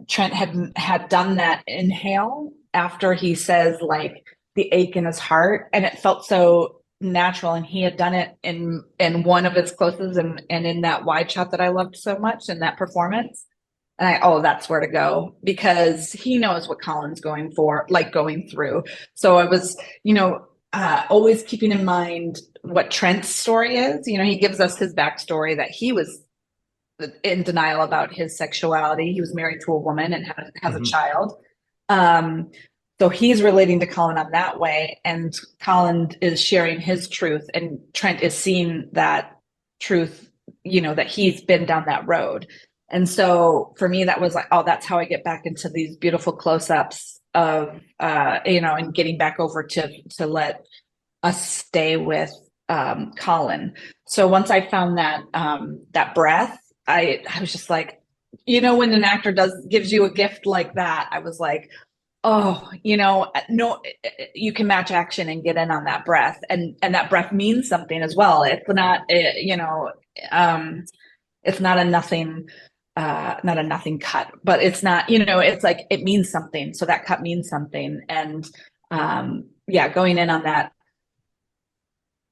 Trent had done that inhale after he says like the ache in his heart. And it felt so natural. And he had done it in one of his closes and in that wide shot that I loved so much in that performance. And that's where to go because he knows what Colin's going through. So I was, always keeping in mind what Trent's story is. He gives us his backstory that he was in denial about his sexuality. He was married to a woman and has a child. So he's relating to Colin on that way. And Colin is sharing his truth and Trent is seeing that truth, that he's been down that road. And so for me, that was like, that's how I get back into these beautiful close-ups of, and getting back over to let us stay with Colin. So once I found that breath, I was just like, when an actor gives you a gift like that, I was like, no, you can match action and get in on that breath. And that breath means something as well. It's not, it's not a nothing cut, but it's not, it's like, it means something. So that cut means something. And going in on that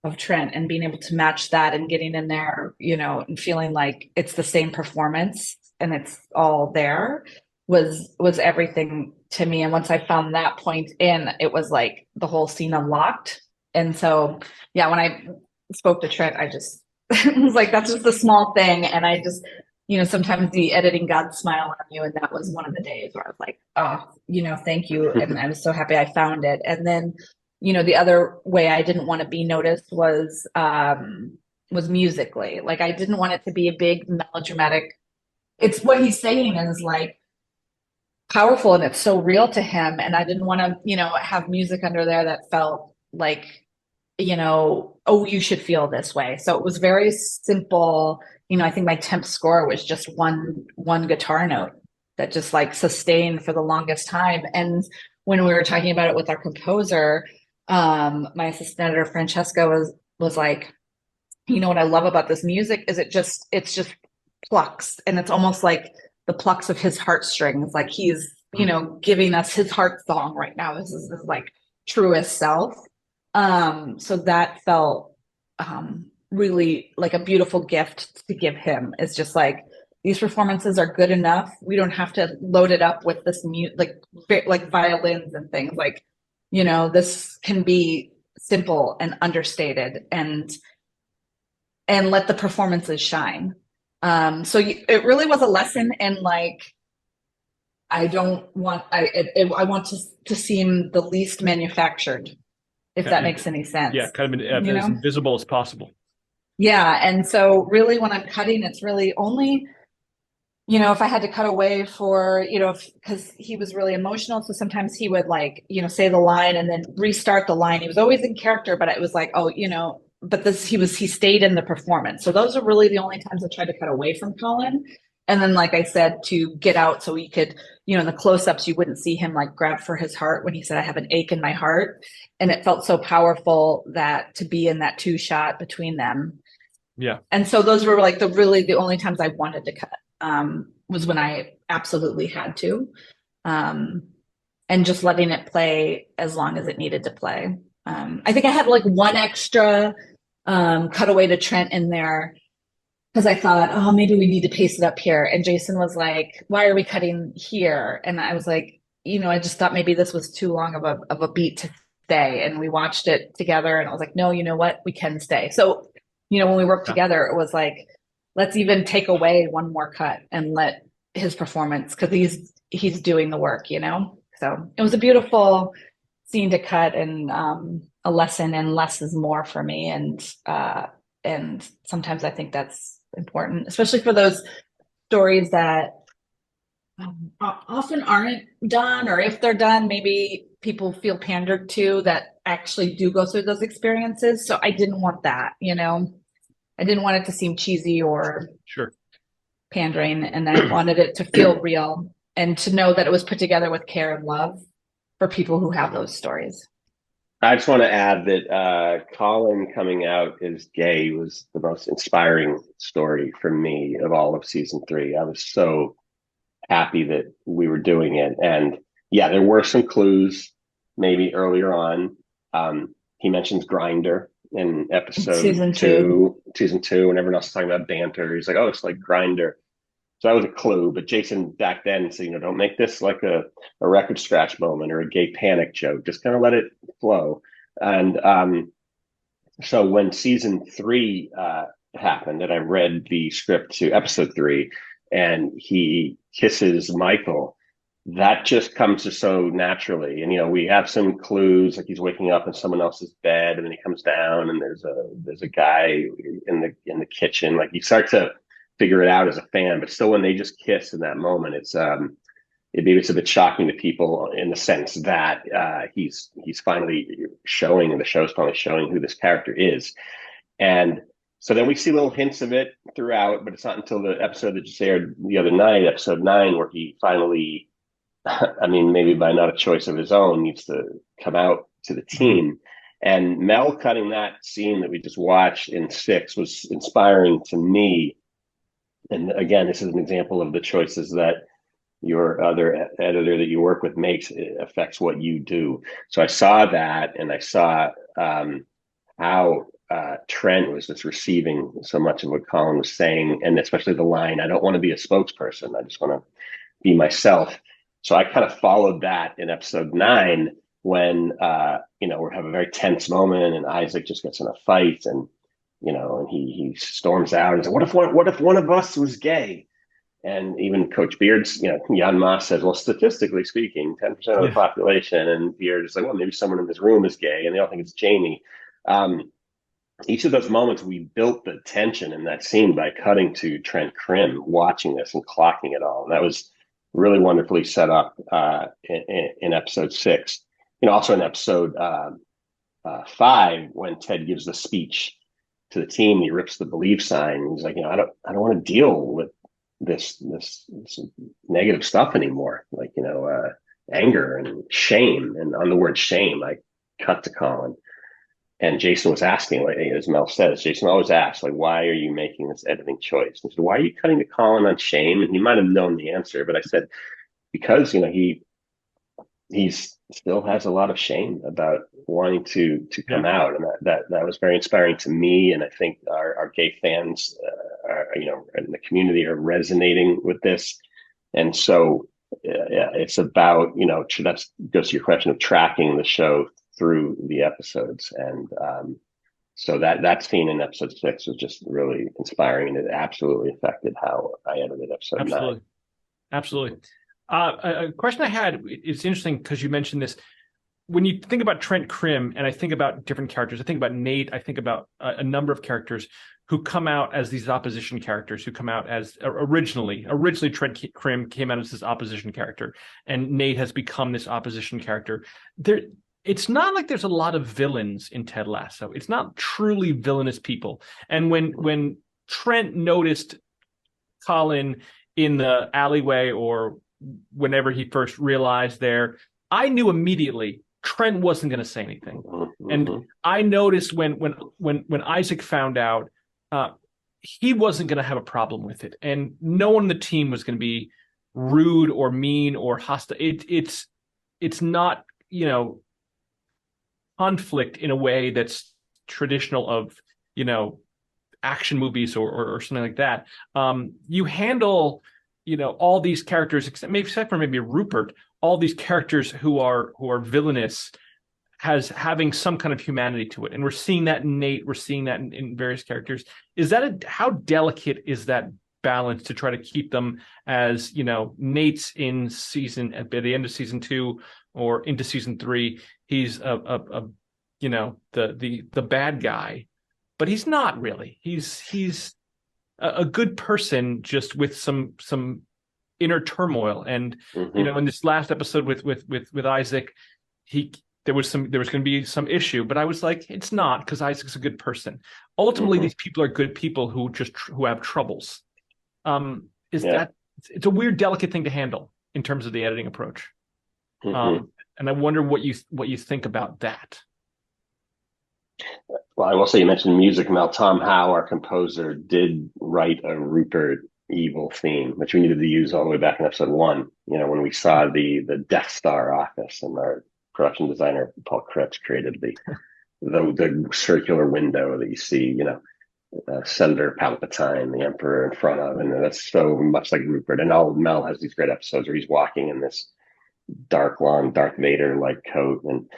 of Trent and being able to match that and getting in there, and feeling like it's the same performance and it's all there was everything to me. And once I found that point in, it was like the whole scene unlocked. And so, when I spoke to Trent, I just was like, that's just a small thing. And I just, sometimes the editing gods smile on you. And that was one of the days where I was like, thank you. And I was so happy I found it. And then, the other way I didn't want to be noticed was musically. Like I didn't want it to be a big melodramatic. It's what he's saying is like powerful and it's so real to him. And I didn't want to, have music under there that felt like, you should feel this way. So it was very simple. I think my temp score was just one guitar note that just like sustained for the longest time. And when we were talking about it with our composer, my assistant editor Francesca was like, what I love about this music is it's just plucks, and it's almost like the plucks of his heartstrings. Like he's, giving us his heart song right now. This is his like truest self. So that felt really like a beautiful gift to give him. It's just like these performances are good enough. We don't have to load it up with this like violins and things. Like, this can be simple and understated and let the performances shine. So it really was a lesson in like I don't want I want to seem the least manufactured, if that makes any sense. Yeah, kind of as invisible as possible. Yeah, and so really when I'm cutting, it's really only, if I had to cut away for, because he was really emotional, so sometimes he would like, say the line and then restart the line. He was always in character, but it was like, oh, but he stayed in the performance. So those are really the only times I tried to cut away from Colin. And then, like I said, to get out so he could, in the close-ups, you wouldn't see him like grab for his heart when he said, I have an ache in my heart. And it felt so powerful that to be in that 2-shot between them. Yeah. And so those were like the only times I wanted to cut, was when I absolutely had to. And just letting it play as long as it needed to play. I think I had like one extra cutaway to Trent in there, because I thought, oh, maybe we need to pace it up here. And Jason was like, why are we cutting here? And I was like, I just thought maybe this was too long of a beat to stay. And we watched it together and I was like, no, you know what? We can stay. So, when we worked together, it was like, let's even take away one more cut and let his performance, because he's doing the work, So it was a beautiful scene to cut, and a lesson in less is more for me. And sometimes I think that's important, especially for those stories that often aren't done, or if they're done, maybe people feel pandered to, that actually do go through those experiences. So I didn't want that, I didn't want it to seem cheesy or pandering, and I wanted it to feel real and to know that it was put together with care and love for people who have those stories. I just want to add that Colin coming out as gay was the most inspiring story for me of all of season 3. I was so happy that we were doing it. And yeah, there were some clues maybe earlier on. He mentions Grinder in episode season 2, when everyone else is talking about banter. He's like, oh, it's like Grinder. So that was a clue. But Jason back then said, don't make this like a record scratch moment or a gay panic joke. Just kind of let it flow. And so when season 3 happened, and I read the script to episode 3, and he kisses Michael, that just comes to so naturally. And we have some clues, like he's waking up in someone else's bed, and then he comes down, and there's a guy in the kitchen. Like you start to figure it out as a fan, but still when they just kiss in that moment, it's maybe it's a bit shocking to people in the sense that he's finally showing, and the show's finally showing who this character is. And so then we see little hints of it throughout, but it's not until the episode that just aired the other night, episode 9, where he finally, I mean, maybe by not a choice of his own, needs to come out to the team. And Mel cutting that scene that we just watched in 6 was inspiring to me. And again, this is an example of the choices that your other editor that you work with makes. It affects what you do. So I saw that, and I saw how Trent was just receiving so much of what Colin was saying, and especially the line, I don't want to be a spokesperson, I just want to be myself. So I kind of followed that in episode 9 when we have a very tense moment, and Isaac just gets in a fight, and and he storms out and says, what if one of us was gay? And even Coach Beard's, Jan Maas says, well, statistically speaking, 10% of the population. And Beard is like, well, maybe someone in this room is gay, and they all think it's Jamie. Each of those moments, we built the tension in that scene by cutting to Trent Krim watching this and clocking it all. And that was really wonderfully set up in episode 6. Also in episode 5, when Ted gives the speech to the team, he rips the believe sign. He's like, I don't want to deal with this negative stuff anymore, like anger and shame. And on the word shame, I cut to Colin, and Jason was asking, like, as Mel says, Jason always asks, like, why are you making this editing choice? And he said, why are you cutting to Colin on shame? And he might have known the answer, but I said, because he still has a lot of shame about wanting to come out, and that was very inspiring to me. And I think our gay fans in the community are resonating with this. And so it's about that goes to your question of tracking the show through the episodes. And so that scene in episode 6 was just really inspiring, and it absolutely affected how I edited episode 9. Absolutely. A question I had, it's interesting because you mentioned this. When you think about Trent Crimm, and I think about different characters, I think about Nate, I think about a number of characters who come out as these opposition characters, who come out as originally Trent Crimm came out as this opposition character, and Nate has become this opposition character. It's not like there's a lot of villains in Ted Lasso. It's not truly villainous people. And when Trent noticed Colin in the alleyway, or whenever he first realized there, I knew immediately Trent wasn't going to say anything. And I noticed when Isaac found out, he wasn't going to have a problem with it, and no one on the team was going to be rude or mean or hostile. It's not, conflict in a way that's traditional of, action movies or something like that. You handle, all these characters, except for maybe Rupert, all these characters who are villainous, having some kind of humanity to it. And we're seeing that in Nate, we're seeing that in various characters. How delicate is that balance to try to keep them as, Nate's at the end of season 2 or into season 3, he's the bad guy, but he's not really. He's a good person, just with some inner turmoil. And in this last episode with Isaac, there was going to be some issue, but I was like, it's not, because Isaac's a good person. Ultimately, these people are good people who have troubles. It's a weird, delicate thing to handle in terms of the editing approach. And I wonder what you think about that. Well, I will say, you mentioned music, Mel. Tom Howe, our composer, did write a Rupert evil theme, which we needed to use all the way back in episode 1. When we saw the Death Star office, and our production designer Paul Kretz created the circular window that you see, Senator Palpatine, the Emperor, in front of, and that's so much like Rupert. And Mel has these great episodes where he's walking in this dark, long Darth Vader like coat, and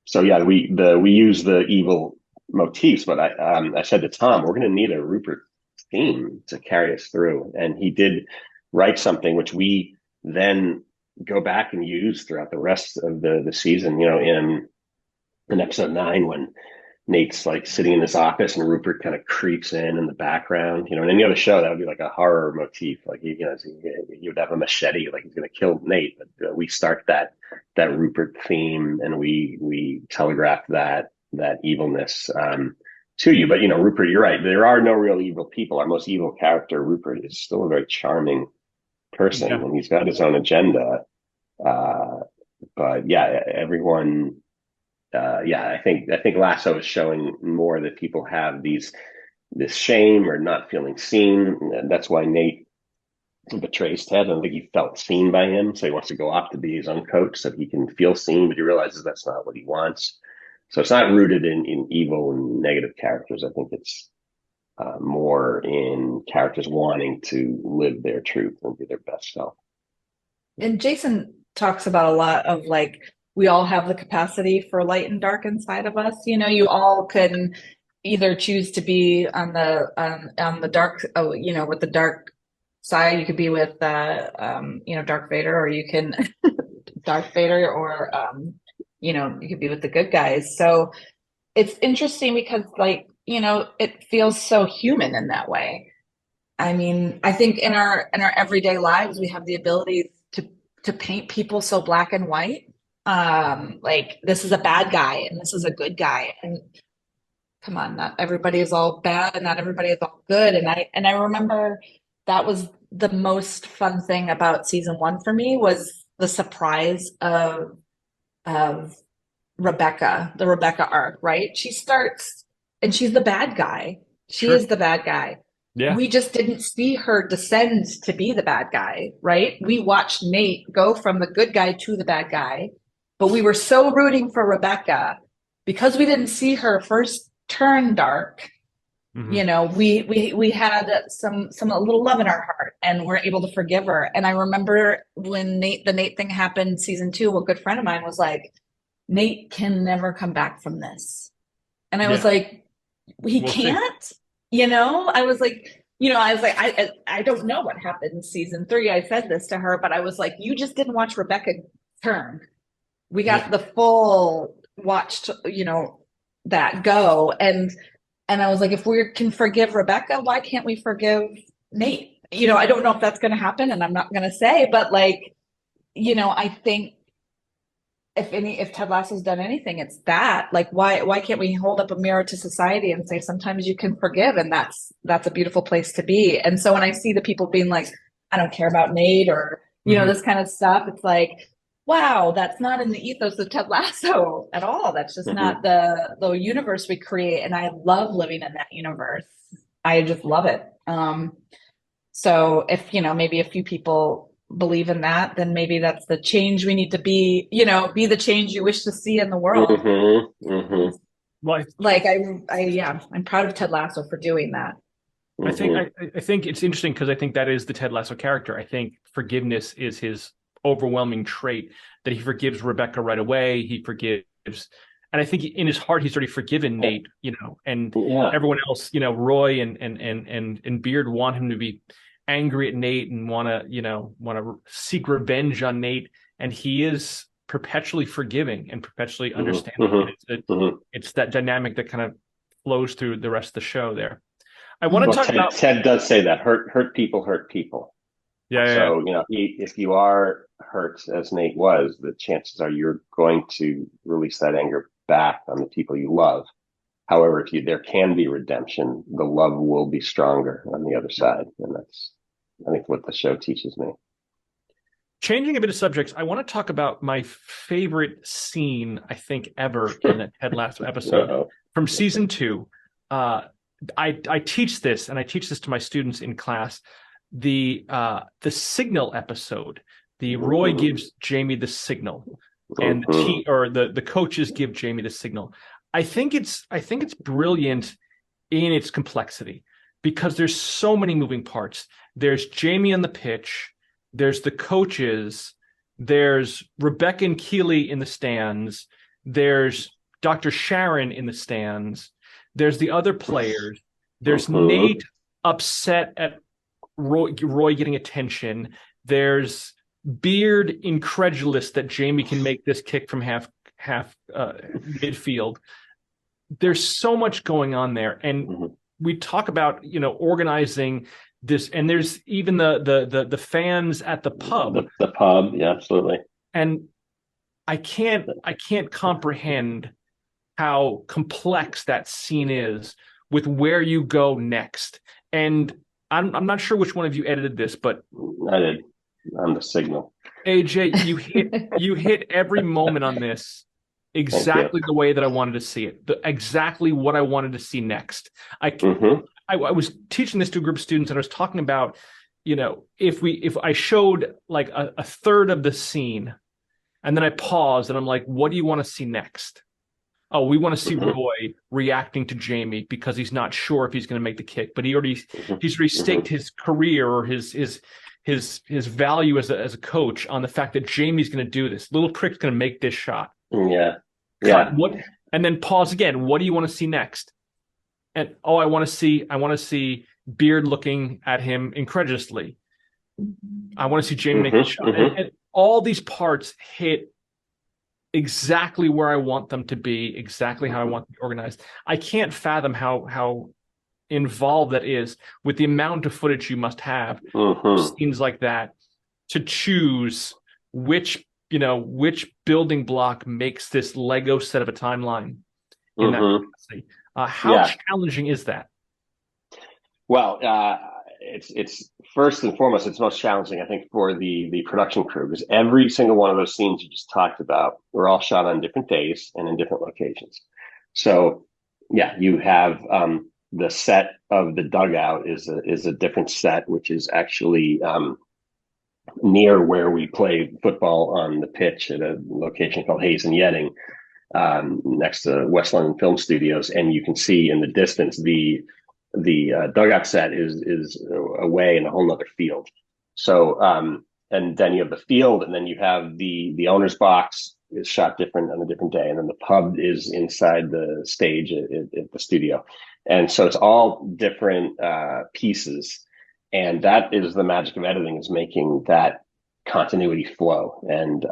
so we use the evil motifs. But I said to Tom, we're going to need a Rupert theme to carry us through, and he did write something which we then go back and use throughout the rest of the season. In episode 9, when Nate's like sitting in his office and Rupert kind of creeps in the background. In any other show, that would be like a horror motif. Like he would have a machete, like he's going to kill Nate. But we start that Rupert theme, and we telegraph that evilness to you. But Rupert, you're right. There are no real evil people. Our most evil character, Rupert, is still a very charming person, and he's got his own agenda. But yeah, everyone. I think Lasso is showing more that people have this shame or not feeling seen. And that's why Nate betrays Ted. I don't think he felt seen by him, so he wants to go off to be his own coach so he can feel seen, but he realizes that's not what he wants. So it's not rooted in evil and negative characters. I think it's more in characters wanting to live their truth and be their best self. And Jason talks about a lot of like, we all have the capacity for light and dark inside of us. You all can either choose to be on the dark, with the dark side. You could be with, Darth Vader, or you can Darth Vader, or, you could be with the good guys. So it's interesting because it feels so human in that way. I mean, I think in our everyday lives, we have the ability to paint people so black and white. Like, this is a bad guy and this is a good guy, and come on, not everybody is all bad and not everybody is all good. And I remember that was the most fun thing about season 1 for me, was the surprise of Rebecca, the Rebecca arc, right? She starts and she's the bad guy. She is the bad guy. Yeah. We just didn't see her descend to be the bad guy, right? We watched Nate go from the good guy to the bad guy. But we were so rooting for Rebecca because we didn't see her first turn dark. We had a little love in our heart, and we're able to forgive her. And I remember when the Nate thing happened, season 2, a good friend of mine was like, Nate can never come back from this. And I was like, he can't, I was like, I was like, I don't know what happened in season 3. I said this to her, but I was like, you just didn't watch Rebecca turn. We got the full watched, that go. And I was like, if we can forgive Rebecca, why can't we forgive Nate? I don't know if that's going to happen, and I'm not going to say, but like, I think if Ted Lasso's done anything, it's that. Like, why can't we hold up a mirror to society and say sometimes you can forgive, and that's a beautiful place to be. And so when I see the people being like, I don't care about Nate, or this kind of stuff, it's like, wow, that's not in the ethos of Ted Lasso at all. That's just not the universe we create, and I love living in that universe. I just love it. So if maybe a few people believe in that, then maybe that's the change we need to be. Be the change you wish to see in the world. Well, I'm proud of Ted Lasso for doing that. I think it's interesting because I think that is the Ted Lasso character. I think forgiveness is his overwhelming trait, that he forgives Rebecca right away. He forgives, and I think in his heart he's already forgiven Nate, and everyone else, Roy and Beard want him to be angry at Nate and want to seek revenge on Nate, and he is perpetually forgiving and perpetually understanding. It's that dynamic that kind of flows through the rest of the show there. I want to talk about Ted does say that hurt people hurt people. So if you are hurt as Nate was, the chances are you're going to release that anger back on the people you love. However, there can be redemption, the love will be stronger on the other side, and that's, I think, what the show teaches me. Changing a bit of subjects, I want to talk about my favorite scene, I think, ever in a Ted Lasso episode from season 2. I teach this, and I teach this to my students in class. The signal episode. The Roy gives Jamie the signal, and the coaches give Jamie the signal. I think it's brilliant in its complexity, because there's so many moving parts. There's Jamie on the pitch, there's the coaches, there's Rebecca and Keeley in the stands, there's Dr. Sharon in the stands, there's the other players, there's Nate upset at Roy getting attention, there's Beard incredulous that Jamie can make this kick from half midfield. There's so much going on there, and we talk about organizing this, and there's even the fans at the pub. The pub, yeah, absolutely. And I can't comprehend how complex that scene is with where you go next. And I'm not sure which one of you edited this, but I did. On the signal. AJ, you hit every moment on this exactly the way that I wanted to see it. Exactly what I wanted to see next. I was teaching this to a group of students, and I was talking about, if I showed like a third of the scene, and then I paused, and I'm like, what do you want to see next? Oh, we want to see Roy reacting to Jamie because he's not sure if he's going to make the kick, but he's already staked his career or his value as a coach on the fact that Jamie's going to do this. Little prick's going to make this shot. Yeah. What? And then pause again. What do you want to see next? And I want to see Beard looking at him incredulously. I want to see Jamie make the shot. And all these parts hit exactly where I want them to be, exactly how I want them to be organized. I can't fathom how involved that is with the amount of footage you must have, scenes like that, to choose which building block makes this Lego set of a timeline in that capacity. How challenging is that? Well, it's first and foremost, it's most challenging, I think, for the production crew, because every single one of those scenes you just talked about were all shot on different days and in different locations. So you have the set of the dugout is a different set, which is actually near where we play football on the pitch at a location called Hayes and Yetting, next to West London Film Studios. And you can see in the distance the dugout set is away in a whole nother field. So and then you have the field, and then you have the owner's box is shot different on a different day, and then the pub is inside the stage at the studio, and so it's all different pieces, and that is the magic of editing, is making that continuity flow, and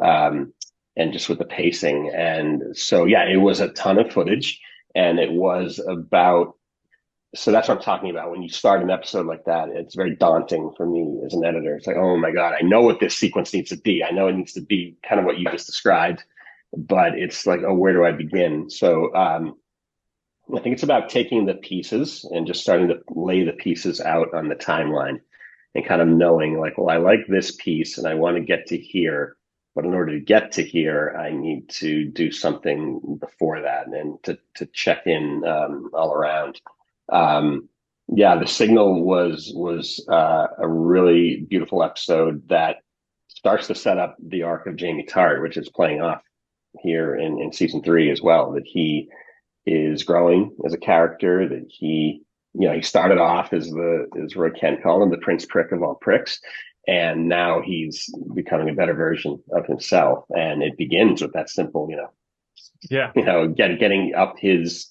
just with the pacing. And so yeah, it was a ton of footage, and it was about, so that's what I'm talking about. When you start an episode like that, it's very daunting for me as an editor. It's like, oh my God, I know what this sequence needs to be. I know it needs to be kind of what you just described, but it's like, oh, where do I begin? So I think it's about taking the pieces and just starting to lay the pieces out on the timeline, and kind of knowing like, well, I like this piece and I want to get to here, but in order to get to here, I need to do something before that, and to check in all around. Yeah, The Signal was a really beautiful episode that starts to set up the arc of Jamie Tart, which is playing off here in season 3 as well, that he is growing as a character, that he started off as Roy Kent called him, the Prince Prick of all pricks, and now he's becoming a better version of himself. And it begins with that simple, getting up his,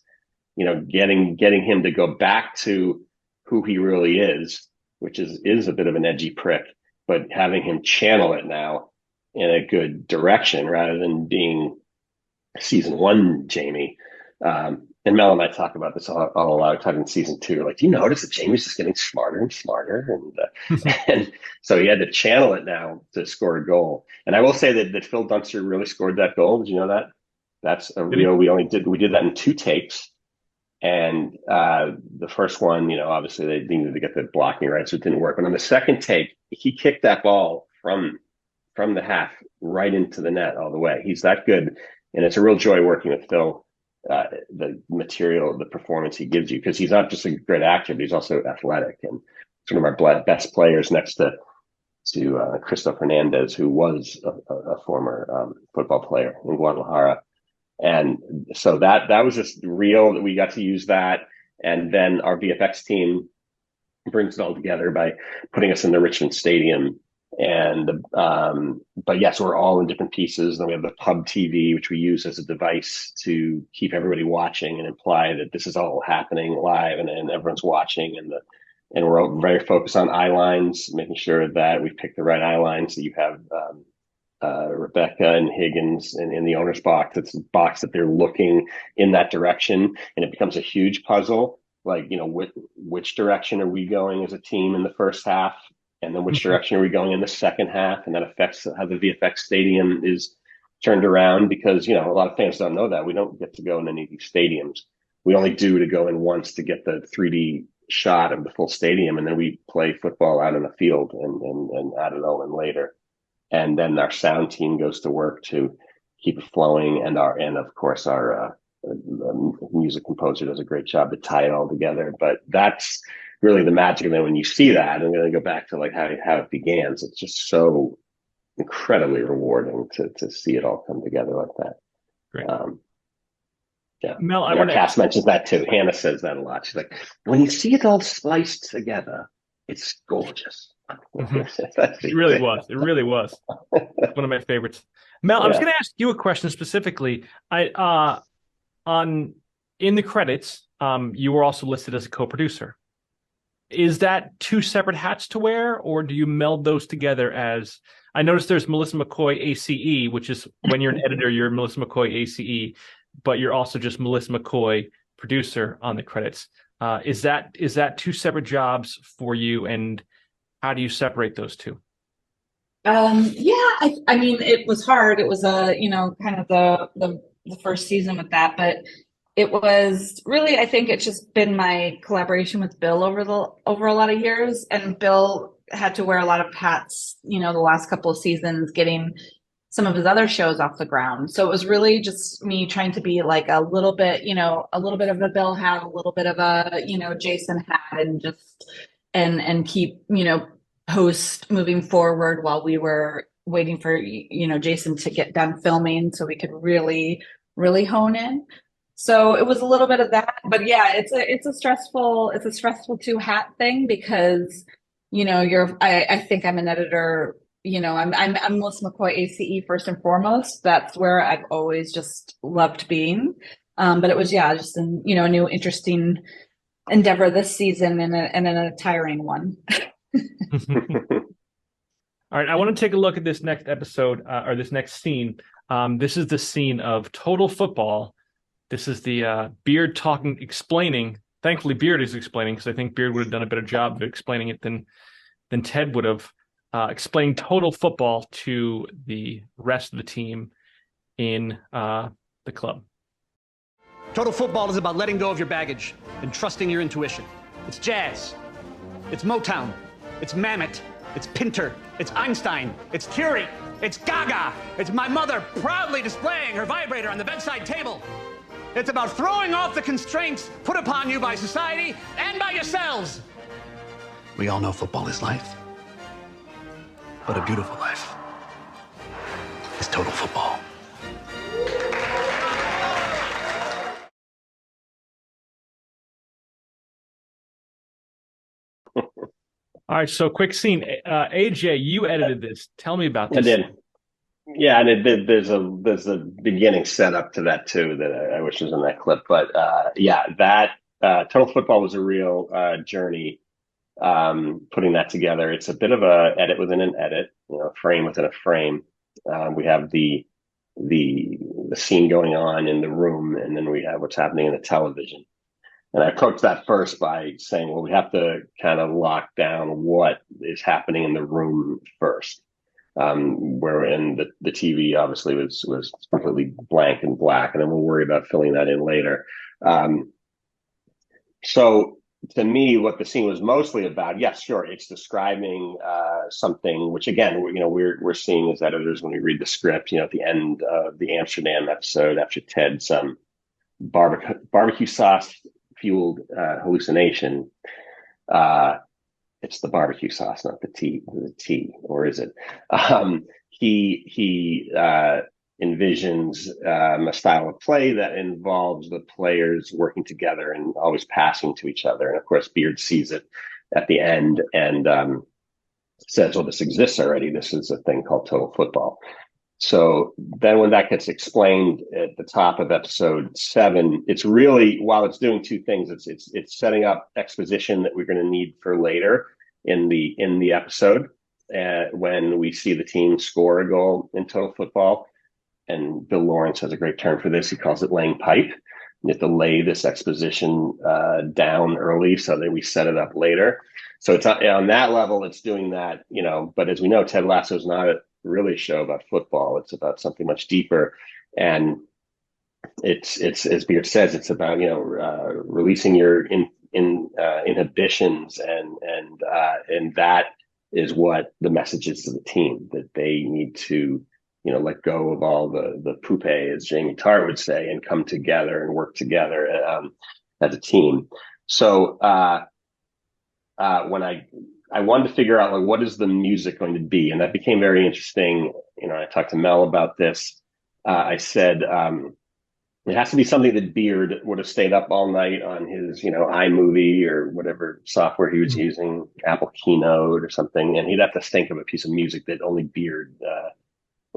getting him to go back to who he really is, which is a bit of an edgy prick, but having him channel it now in a good direction rather than being season 1 Jamie. And Mel and I talk about this all a lot of time in season 2. Like, do you notice that Jamie's just getting smarter and smarter? And so he had to channel it now to score a goal. And I will say that Phil Dunster really scored that goal. Did you know that? That's a real, we did that in 2 takes. And the first one, obviously they needed to get the blocking right, so it didn't work. But on the second take, he kicked that ball from the half right into the net all the way. He's that good. And it's a real joy working with Phil. The material, the performance he gives you, because he's not just a great actor, but he's also athletic, and it's one of our best players next to Cristo Hernandez, who was a former football player in Guadalajara. And so that was just real, that we got to use that. And then our VFX team brings it all together by putting us in the Richmond Stadium. And but yes, we're all in different pieces. Then we have the pub TV, which we use as a device to keep everybody watching and imply that this is all happening live, and everyone's watching. And we're all very focused on eye lines, making sure that we pick the right eye lines. So you have Rebecca and Higgins in the owner's box. It's a box that they're looking in that direction, and it becomes a huge puzzle. Like, which direction are we going as a team in the first half? And then which direction are we going in the second half? And that affects how the VFX stadium is turned around, because, a lot of fans don't know that. We don't get to go in any of these stadiums. We only do to go in once to get the 3D shot of the full stadium. And then we play football out in the field and add it all in later. And then our sound team goes to work to keep it flowing. And of course, our music composer does a great job to tie it all together. But that's really the magic. And then when you see that, I'm going to go back to like how it began. It's just so incredibly rewarding to see it all come together like that. Great. Yeah. Mel, our cast mentions that too. Hannah says that a lot. She's like, when you see it all spliced together, it's gorgeous. It really was. It really was one of my favorites. Mel, I was going to ask you a question specifically. In the credits, you were also listed as a co-producer. Is that 2 separate hats to wear, or do you meld those together? As I noticed, there's Melissa McCoy ACE, which is when you're an editor, you're Melissa McCoy ACE, but you're also just Melissa McCoy producer on the credits. Is that 2 separate jobs for you, and how do you separate those 2? I mean, it was hard. It was kind of the first season with that, but it was really, I think it's just been my collaboration with Bill over a lot of years. And Bill had to wear a lot of hats, the last couple of seasons, getting some of his other shows off the ground. So it was really just me trying to be like a little bit of a Bill hat, a little bit of a, Jason hat, and just, and keep, post moving forward while we were waiting for, Jason to get done filming so we could really, really hone in. So it was a little bit of that, but yeah, it's a stressful 2 hat thing, because, I think I'm an editor, I'm Melissa McCoy, ACE first and foremost. That's where I've always just loved being. But it was, just a new interesting endeavor this season and a tiring one. All right, I want to take a look at this next episode or this next scene. This is the scene of Total Football. This is the Beard explaining. Thankfully, Beard is explaining, because I think Beard would have done a better job of explaining it than Ted would have. Explaining Total Football to the rest of the team in the club. Total Football is about letting go of your baggage and trusting your intuition. It's jazz. It's Motown. It's Mammoth. It's Pinter. It's Einstein. It's Curie. It's Gaga. It's my mother proudly displaying her vibrator on the bedside table. It's about throwing off the constraints put upon you by society and by yourselves. We all know football is life, but a beautiful life is total football. All right, so quick scene. AJ, you edited this. Tell me about this. I did. Yeah, and there's a beginning setup to that too that I wish was in that clip. But that Total Football was a real journey putting that together. It's a bit of a edit within an edit, frame within a frame. We have the scene going on in the room, and then we have what's happening in the television. And I approached that first by saying, well, we have to kind of lock down what is happening in the room first. Where in the TV obviously was completely blank and black, and then we'll worry about filling that in later. So to me, what the scene was mostly about, yes, sure, it's describing something, which again, we're seeing as editors when we read the script, at the end of the Amsterdam episode, after Ted's barbecue sauce fueled hallucination. It's the barbecue sauce, not the tea, or is it? He envisions a style of play that involves the players working together and always passing to each other. And of course, Beard sees it at the end and says, well, this exists already. This is a thing called Total Football. So then when that gets explained at the top of episode 7, it's really, while it's doing two things, it's setting up exposition that we're going to need for later in the episode when we see the team score a goal in Total Football. And Bill Lawrence has a great term for this. He calls it laying pipe. You have to lay this exposition down early so that we set it up later. So it's on that level, it's doing that, but as we know, Ted Lasso is not really a show about football. It's about something much deeper. And it's as Beard says, it's about, releasing your inhibitions and that is what the message is to the team, that they need to, let go of all the poupée, as Jamie Tarr would say, and come together and work together as a team. So when I wanted to figure out, what is the music going to be? And that became very interesting. I talked to Mel about this. I said, it has to be something that Beard would have stayed up all night on his, iMovie or whatever software he was using, Apple Keynote or something. And he'd have to think of a piece of music that only Beard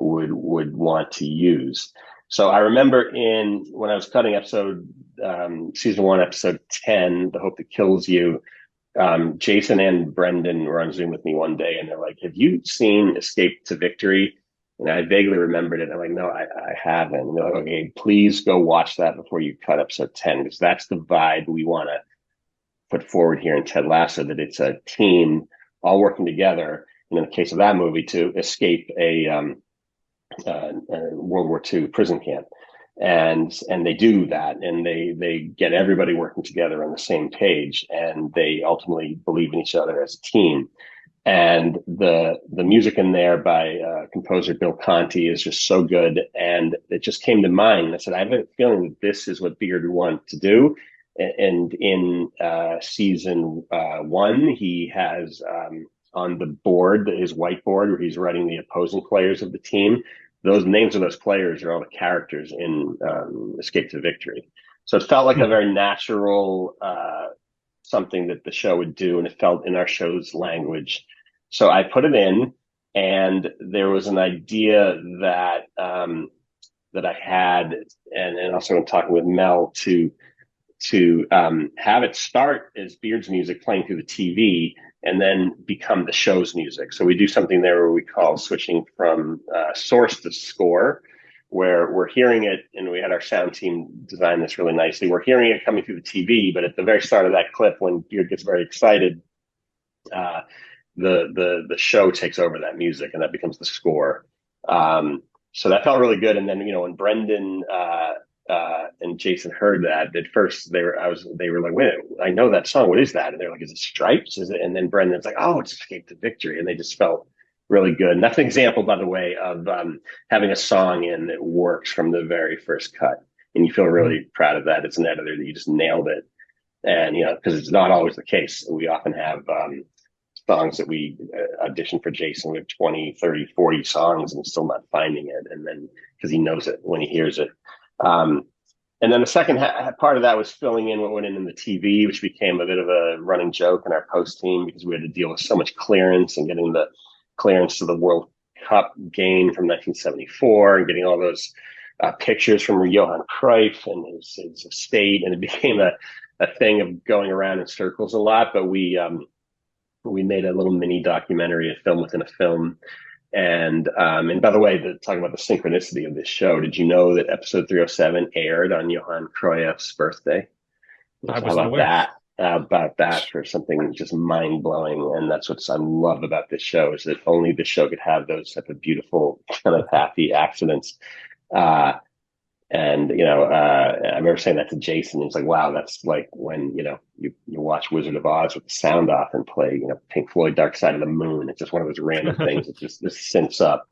would want to use. So I remember when I was cutting season 1, episode 10, The Hope That Kills You, Jason and Brendan were on Zoom with me one day, and they're like, have you seen Escape to Victory? And I vaguely remembered it. I'm like, no, I haven't. And they're like, okay, please go watch that before you cut episode 10, because that's the vibe we want to put forward here in Ted Lasso, that it's a team all working together, and in the case of that movie, to escape a World War II prison camp. And they do that, and they get everybody working together on the same page, and they ultimately believe in each other as a team. And the music in there by composer Bill Conti is just so good, and it just came to mind. I said, I have a feeling that this is what Beard would want to do. And in season 1, he has on the board, his whiteboard, where he's writing the opposing players of the team. Those names of those players are all the characters in Escape to Victory. So it felt like a very natural something that the show would do, and it felt in our show's language. So I put it in, And there was an idea that that I had, and also in talking with Mel to have it start as Beard's music playing through the TV and then become the show's music. So we do something there where we call switching from source to score, where we're hearing it, and we had our sound team design this really nicely. We're hearing it coming through the TV, but at the very start of that clip, when Beard gets very excited, the show takes over that music, and that becomes the score. So that felt really good. And then, when Brendan and Jason heard that, at first they were like, wait, I know that song. What is that? And they're like, is it Stripes? Is it? And then Brendan's like, oh, it's Escape to Victory. And they just felt really good. And that's an example, by the way, of having a song in that works from the very first cut. And you feel really proud of that as an editor, that you just nailed it. And, because it's not always the case. We often have songs that we audition for Jason. We have 20, 30, 40 songs and still not finding it. And then because he knows it when he hears it. And then the second part of that was filling in what went in the TV, which became a bit of a running joke in our post team because we had to deal with so much clearance and getting the clearance to the World Cup game from 1974 and getting all those pictures from Johan Cruyff and his estate. And it became a thing of going around in circles a lot. But we made a little mini documentary, a film within a film. And by the way, talking about the synchronicity of this show, did you know that episode 307 aired on Johan Cruyff's birthday? I wasn't aware. About that for something just mind blowing. And that's what I love about this show, is that only this show could have those type of beautiful kind of happy accidents. And I remember saying that to Jason. He's like, wow, that's like when, you watch Wizard of Oz with the sound off and play, Pink Floyd Dark Side of the Moon. It's just one of those random things that just syncs up.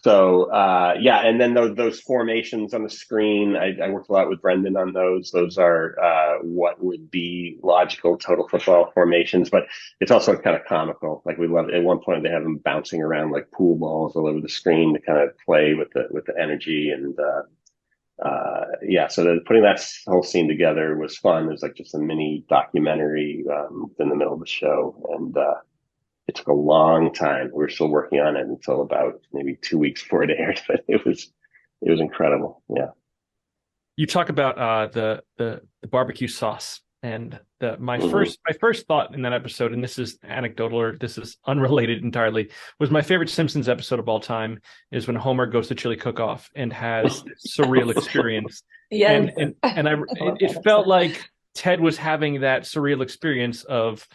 And then those formations on the screen, I worked a lot with Brendan on those. Those are what would be logical total football formations, but it's also kind of comical. Like, we love, at one point they have them bouncing around like pool balls all over the screen to kind of play with the energy. And so putting that whole scene together was fun. It was like just a mini documentary in the middle of the show, and it took a long time. We were still working on it until about maybe 2 weeks before it aired, but it was incredible. Yeah. You talk about the barbecue sauce, and my first thought in that episode, and this is anecdotal, or this is unrelated entirely, was my favorite Simpsons episode of all time is when Homer goes to chili cook-off and has this surreal experience. Yes. And it felt like Ted was having that surreal experience of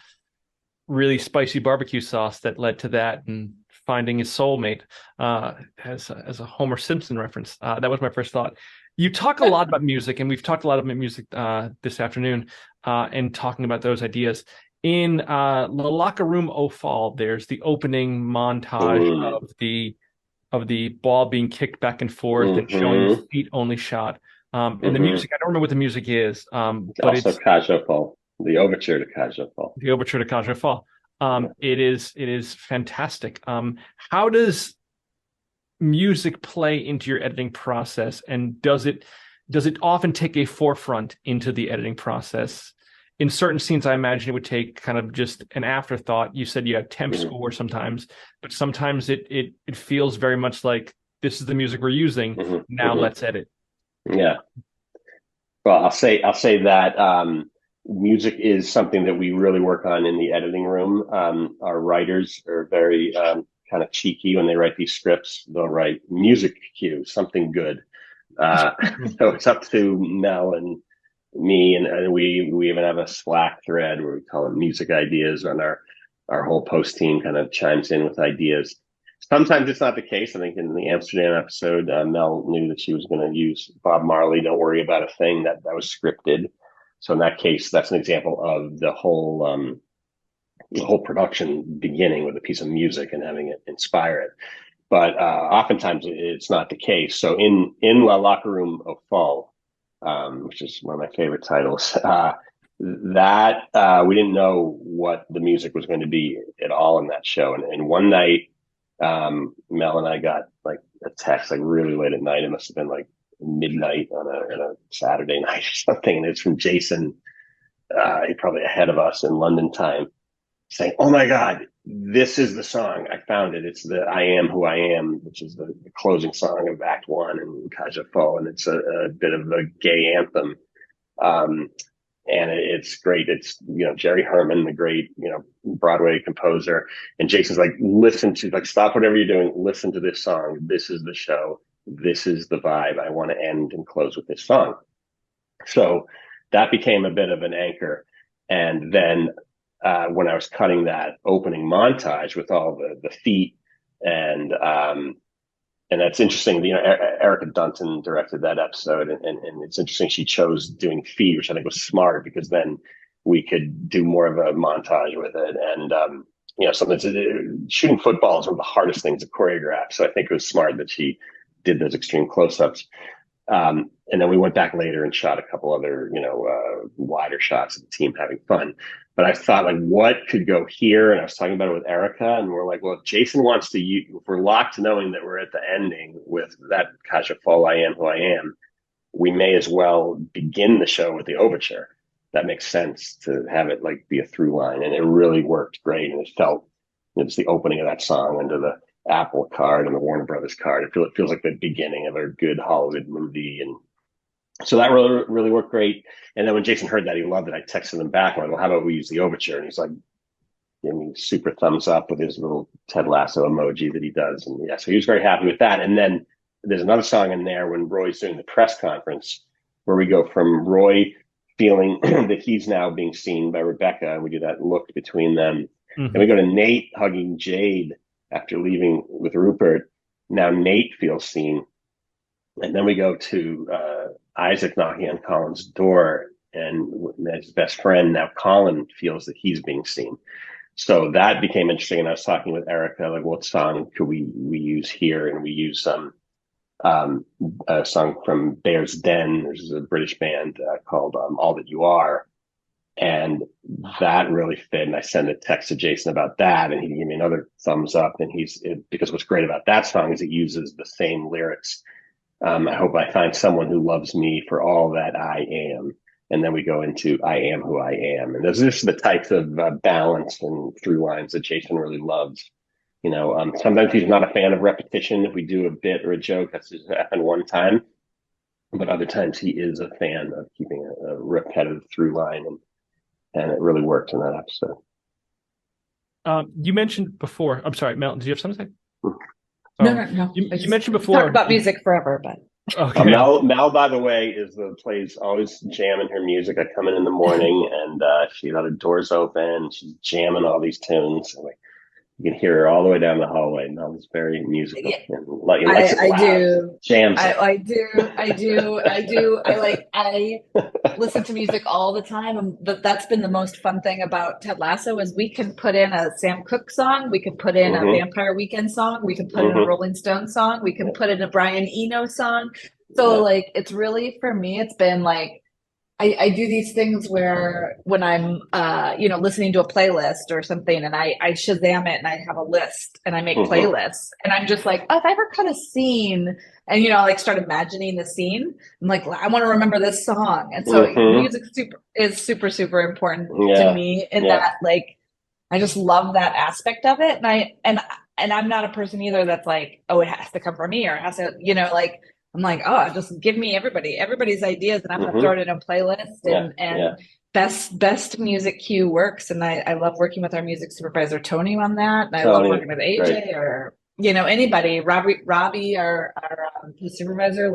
really spicy barbecue sauce that led to that, and finding his soulmate as a Homer Simpson reference. That was my first thought. You talk a lot about music, and we've talked a lot about music this afternoon, and talking about those ideas. In the Locker Room Au Fall, there's the opening montage of the ball being kicked back and forth and showing the feet only shot. And the music, I don't remember what the music is, but also it's Kaj Fall. The overture to Kaj Fall. The overture to Kaj Fall. It is fantastic. How does music play into your editing process, and does it often take a forefront into the editing process? In certain scenes, I imagine it would take kind of just an afterthought. You said you have temp score sometimes, but sometimes it feels very much like, this is the music we're using. Now let's edit. Yeah. Well, I'll say that music is something that we really work on in the editing room. Our writers are very kind of cheeky when they write these scripts. They'll write music cue, something good. So it's up to Mel and me, and we even have a Slack thread where we call it music ideas, and our whole post team kind of chimes in with ideas. Sometimes it's not the case. I think in the Amsterdam episode, Mel knew that she was going to use Bob Marley, Don't Worry About a Thing. That was scripted. So in that case, that's an example of the whole production beginning with a piece of music and having it inspire it. But oftentimes it's not the case. So in La Locker Room Au Fall, which is one of my favorite titles, that we didn't know what the music was going to be at all in that show. And one night, Mel and I got like a text like really late at night. It must have been like midnight on a Saturday night or something. And it's from Jason, probably ahead of us in London time, saying, "Oh my God, this is the song. I found it. It's the I Am Who I Am," which is the closing song of Act One and Kaja Fo, and it's a bit of a gay anthem. And it's great. It's, Jerry Herman, the great, Broadway composer. And Jason's like, stop whatever you're doing. Listen to this song. This is the show. This is the vibe. I want to end and close with this song. So that became a bit of an anchor. And then when I was cutting that opening montage with all the feet and that's interesting. Erica Dunton directed that episode, and it's interesting she chose doing feet, which I think was smart because then we could do more of a montage with it. And shooting football is one of the hardest things to choreograph. So I think it was smart that she did those extreme close-ups. And then we went back later and shot a couple other, wider shots of the team having fun. But I thought, like, what could go here? And I was talking about it with Erica, and we're like, well, if Jason wants to use, if we're locked to knowing that we're at the ending with that Kaja Fo, I Am Who I Am, we may as well begin the show with the overture. That makes sense to have it like be a through line. And it really worked great. And it felt, it's the opening of that song under the Apple card and the Warner Brothers card. It feels like the beginning of a good Hollywood movie. And so that really, really worked great. And then when Jason heard that, he loved it. I texted him back. I'm like, well, how about we use the overture? And he's like, gave me super thumbs up with his little Ted Lasso emoji that he does. And yeah, so he was very happy with that. And then there's another song in there when Roy's doing the press conference where we go from Roy feeling that he's now being seen by Rebecca, and we do that look between them. Mm-hmm. Then we go to Nate hugging Jade after leaving with Rupert. Now Nate feels seen. And then we go to Isaac knocking on Colin's door, and his best friend, now Colin, feels that he's being seen. So that became interesting. And I was talking with Erica, like, what song could we use here? And we use a song from Bear's Den. There's a British band called All That You Are. And that really fit. And I sent a text to Jason about that, and he gave me another thumbs up. And because what's great about that song is it uses the same lyrics. I hope I find someone who loves me for all that I am. And then we go into I Am Who I Am. And those are just the types of balance and through lines that Jason really loves. Sometimes he's not a fan of repetition. If we do a bit or a joke, that's just happened one time. But other times he is a fan of keeping a repetitive through line. And it really worked in that episode. You mentioned before, I'm sorry, Mel, do you have something to say? No. You mentioned before. Talk about music forever, but. Okay. Mel, by the way, plays always jamming her music. I come in the morning and she got her doors open. She's jamming all these tunes. Like, you can hear her all the way down the hallway. Mel's very musical. Yeah. And I do. Jams. I do. I listen to music all the time. And that's been the most fun thing about Ted Lasso is we can put in a Sam Cooke song. We can put in a Vampire Weekend song. We can put in a Rolling Stone song. We can put in a Brian Eno song. So it's really, for me, it's been like, I do these things where when I'm, listening to a playlist or something and I Shazam it and I have a list and I make playlists and I'm just like, oh, if I ever cut a scene and, start imagining the scene, I'm like, I want to remember this song. And so music is super, super important to me in that, I just love that aspect of it. And I'm not a person either that's like, oh, it has to come from me or it has to, I'm like, oh, just give me everybody's ideas and I'm going to throw it in a playlist and best music cue works. And I love working with our music supervisor, Tony, on that. And I love working with AJ or, anybody, Robbie, our supervisor,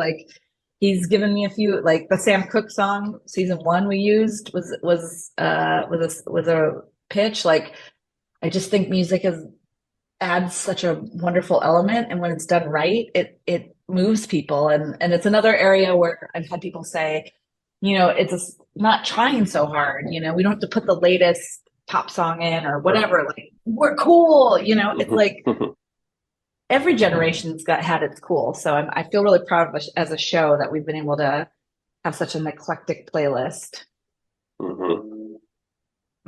he's given me a few, the Sam Cooke song, season 1 we used was a pitch. I just think music adds such a wonderful element. And when it's done right, it moves people. And it's another area where I've had people say, it's not trying so hard. We don't have to put the latest pop song in or whatever. We're cool. It's like every generation's had its cool. So I feel really proud of us as a show that we've been able to have such an eclectic playlist. All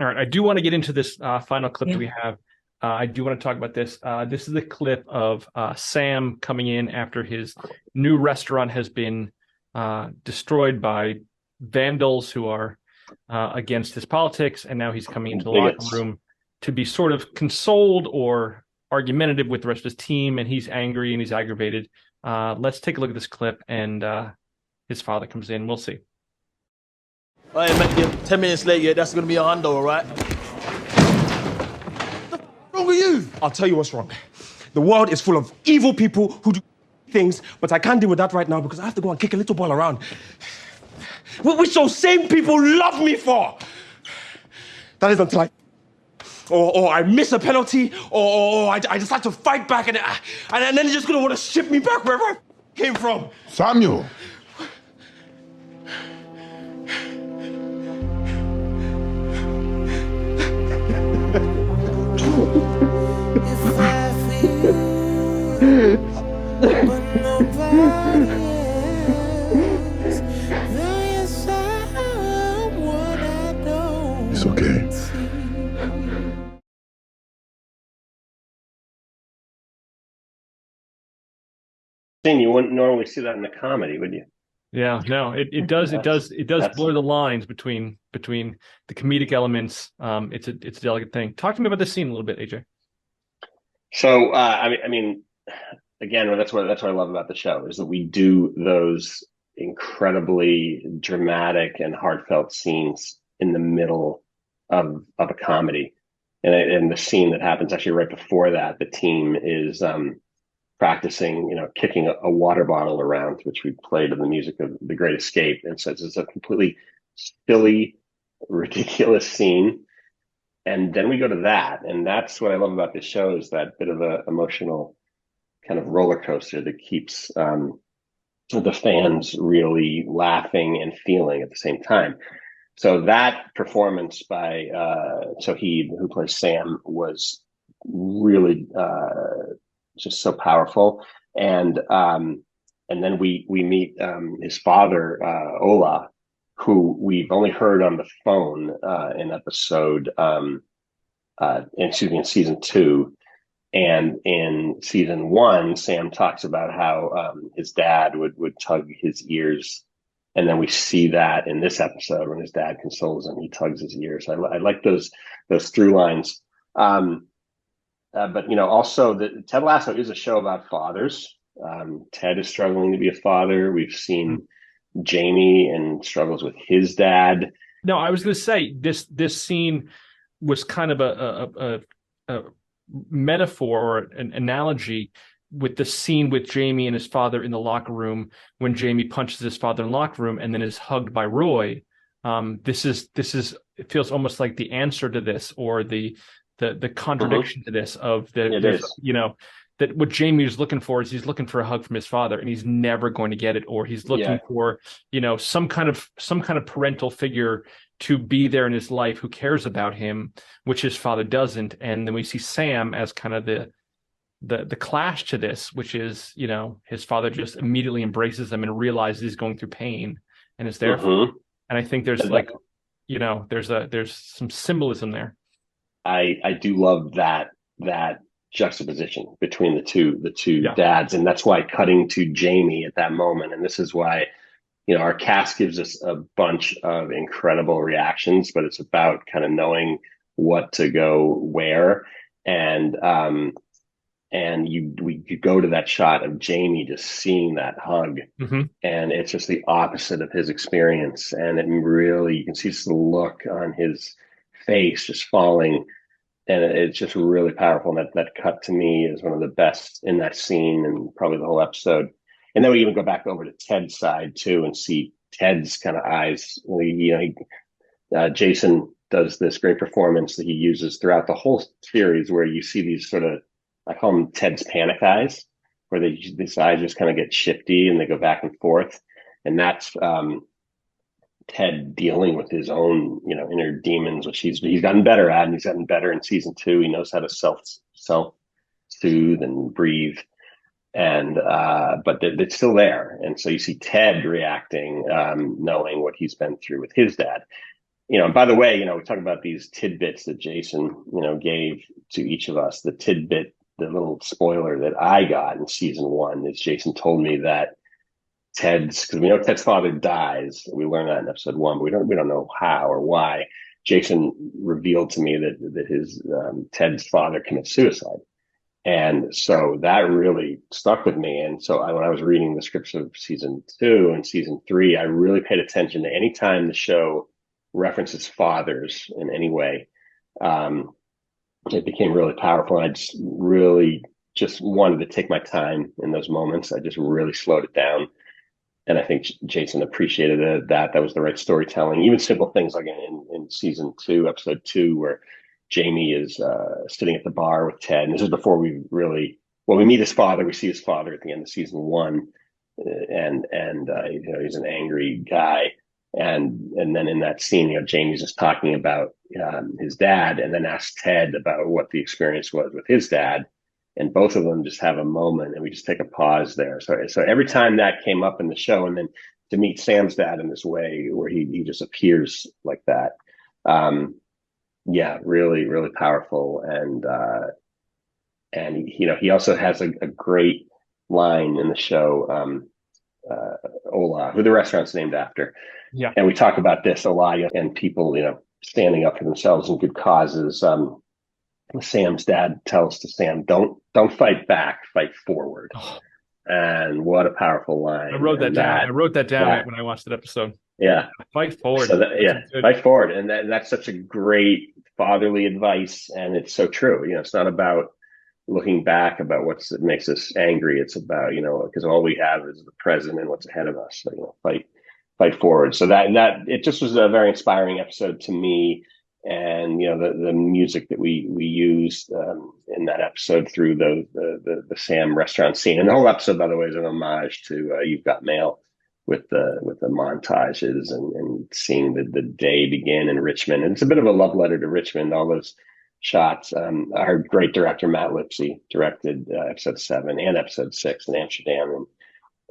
right. I do want to get into this final clip that we have. I do want to talk about this. This is a clip of Sam coming in after his new restaurant has been destroyed by vandals who are against his politics. And now he's coming into the locker room to be sort of consoled or argumentative with the rest of his team, and he's angry and he's aggravated. Let's take a look at this clip, and his father comes in. We'll see. All right, man, you're 10 minutes late yet. That's going to be a hundo, all right? What's wrong with you? I'll tell you what's wrong. The world is full of evil people who do things, but I can't deal with that right now because I have to go and kick a little ball around. Which those same people love me for. That is until I miss a penalty, or I decide to fight back, and then they're just gonna want to ship me back wherever I came from. Samuel. It's okay. You wouldn't normally see that in the comedy, would you? Yeah, no, it does blur the lines between the comedic elements. It's a delicate thing. Talk to me about this scene a little bit, AJ. So I mean, again, that's what I love about the show is that we do those incredibly dramatic and heartfelt scenes in the middle of a comedy, and the scene that happens actually right before that, the team is practicing, kicking a water bottle around, which we played in the music of The Great Escape, and so it's a completely silly, ridiculous scene. And then we go to that, and that's what I love about this show is that bit of a emotional kind of roller coaster that keeps the fans really laughing and feeling at the same time. So that performance by Soheed, who plays Sam, was really just so powerful. And then we meet his father, Ola, who we've only heard on the phone in season 2. And in season 1, Sam talks about how his dad would tug his ears. And then we see that in this episode when his dad consoles him, he tugs his ears. I like those through lines. But also Ted Lasso is a show about fathers. Ted is struggling to be a father. We've seen Jamie and struggles with his dad. No, I was going to say this scene was kind of a metaphor or an analogy with the scene with Jamie and his father in the locker room when Jamie punches his father in the locker room and then is hugged by Roy. This is it feels almost like the answer to this, or the contradiction to this of that what Jamie is looking for is he's looking for a hug from his father and he's never going to get it, or he's looking for some kind of parental figure to be there in his life who cares about him, which his father doesn't. And then we see Sam as kind of the clash to this, which is his father just immediately embraces him and realizes he's going through pain and is there for him. And I think there's there's some symbolism there. I do love that juxtaposition between the two dads, and that's why cutting to Jamie at that moment, and this is why our cast gives us a bunch of incredible reactions, but it's about kind of knowing what to go where, and we go to that shot of Jamie just seeing that hug, and it's just the opposite of his experience, and it really, you can see just the look on his face just falling. And it's just really powerful. And that cut to me is one of the best in that scene and probably the whole episode. And then we even go back over to Ted's side too and see Ted's kind of eyes. Jason does this great performance that he uses throughout the whole series where you see these sort of, I call them Ted's panic eyes, where these eyes just kind of get shifty and they go back and forth. And that's Ted dealing with his own, inner demons, which he's gotten better at, and he's gotten better in season 2. He knows how to self-soothe and breathe, and but it's still there. And so you see Ted reacting, knowing what he's been through with his dad. And by the way, we talk about these tidbits that Jason, gave to each of us. The tidbit, the little spoiler that I got in season 1 is Jason told me that because we know Ted's father dies. We learn that in episode 1, but we don't know how or why. Jason revealed to me that his Ted's father committed suicide. And so that really stuck with me. And so when I was reading the scripts of season 2 and season 3, I really paid attention to any time the show references fathers in any way. It became really powerful. And I just really just wanted to take my time in those moments. I just really slowed it down. And I think Jason appreciated that. That was the right storytelling. Even simple things like in season 2, episode 2, where Jamie is sitting at the bar with Ted. And this is before we meet his father. We see his father at the end of season 1. And he's an angry guy. And then in that scene, Jamie's just talking about his dad, and then asks Ted about what the experience was with his dad. And both of them just have a moment, and we just take a pause there. So every time that came up in the show, and then to meet Sam's dad in this way, where he just appears like that, really, really powerful. And he also has a great line in the show, Ola, who the restaurant's named after. Yeah. And we talk about this a lot, and people, standing up for themselves in good causes. Sam's dad tells to Sam, don't fight back, fight forward. Oh. And what a powerful line. I wrote that down. I wrote that down when I watched that episode. Yeah. Fight forward. So fight forward. And that's such a great fatherly advice. And it's so true. It's not about looking back about what makes us angry. It's about, because all we have is the present and what's ahead of us. So, fight forward. So that it just was a very inspiring episode to me. And the music that we used in that episode through the Sam restaurant scene, and the whole episode, by the way, is an homage to You've Got Mail, with the montages and seeing the day begin in Richmond. And it's a bit of a love letter to Richmond. All those shots. Our great director Matt Lipsey directed episode 7 and episode 6 in Amsterdam,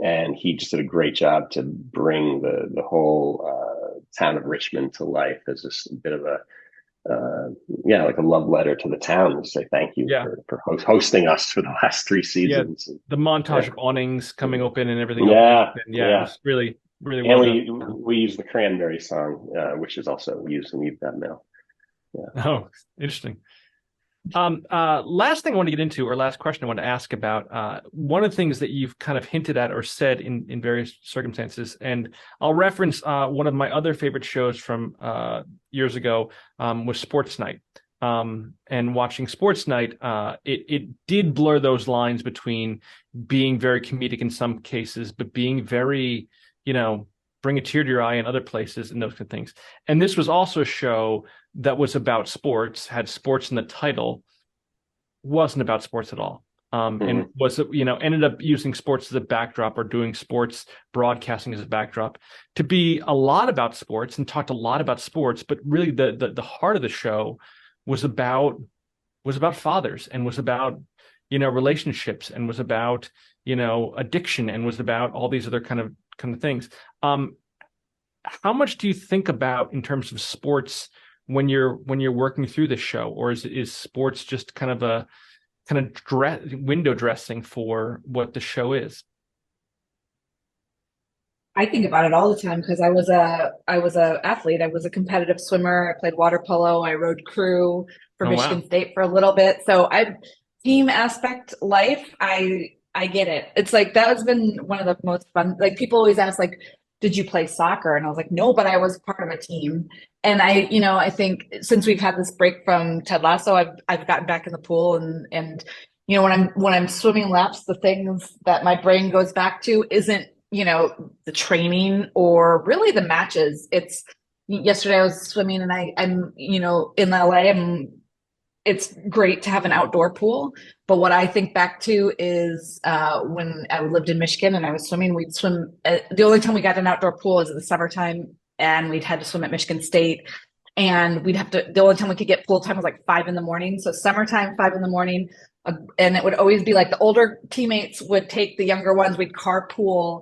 and he just did a great job to bring the whole town of Richmond to life as this bit of a like a love letter to the town, to say thank you for hosting us for the last 3 seasons. Yeah, the montage of awnings coming open and everything. It was really, really well done. We use the Cranberry song, which is also used in You've Got Mail. Yeah. Oh, interesting. Last thing I want to get into, or last question I want to ask about, one of the things that you've kind of hinted at or said in various circumstances, and I'll reference one of my other favorite shows from years ago, was Sports Night. And watching Sports Night, it did blur those lines between being very comedic in some cases, but being very, bring a tear to your eye in other places and those kind of things. And this was also a show that was about sports, had sports in the title, wasn't about sports at all. And was, ended up using sports as a backdrop, or doing sports broadcasting as a backdrop, to be a lot about sports and talked a lot about sports. But really the heart of the show was about fathers, and was about, relationships, and was about, addiction, and was about all these other kind of things. How much do you think about in terms of sports when you're working through the show, or is sports just kind of window dressing for what the show is? I think about it all the time, because I was a athlete. I was a competitive swimmer. I played water polo. I rode crew for Michigan State for a little bit. So team aspect life, I get it. It's like, that has been one of the most fun. Like, people always ask, like, did you play soccer? And I was like, no, but I was part of a team. And I think since we've had this break from Ted Lasso, I've gotten back in the pool, and when I'm swimming laps, the things that my brain goes back to isn't, the training or really the matches. It's, yesterday I was swimming, and I'm in LA, it's great to have an outdoor pool. But what I think back to is when I lived in Michigan and I was swimming, we'd swim. The only time we got an outdoor pool is in the summertime, and we'd had to swim at Michigan State. And the only time we could get pool time was like 5 a.m. So summertime, 5 a.m. And it would always be like the older teammates would take the younger ones, we'd carpool,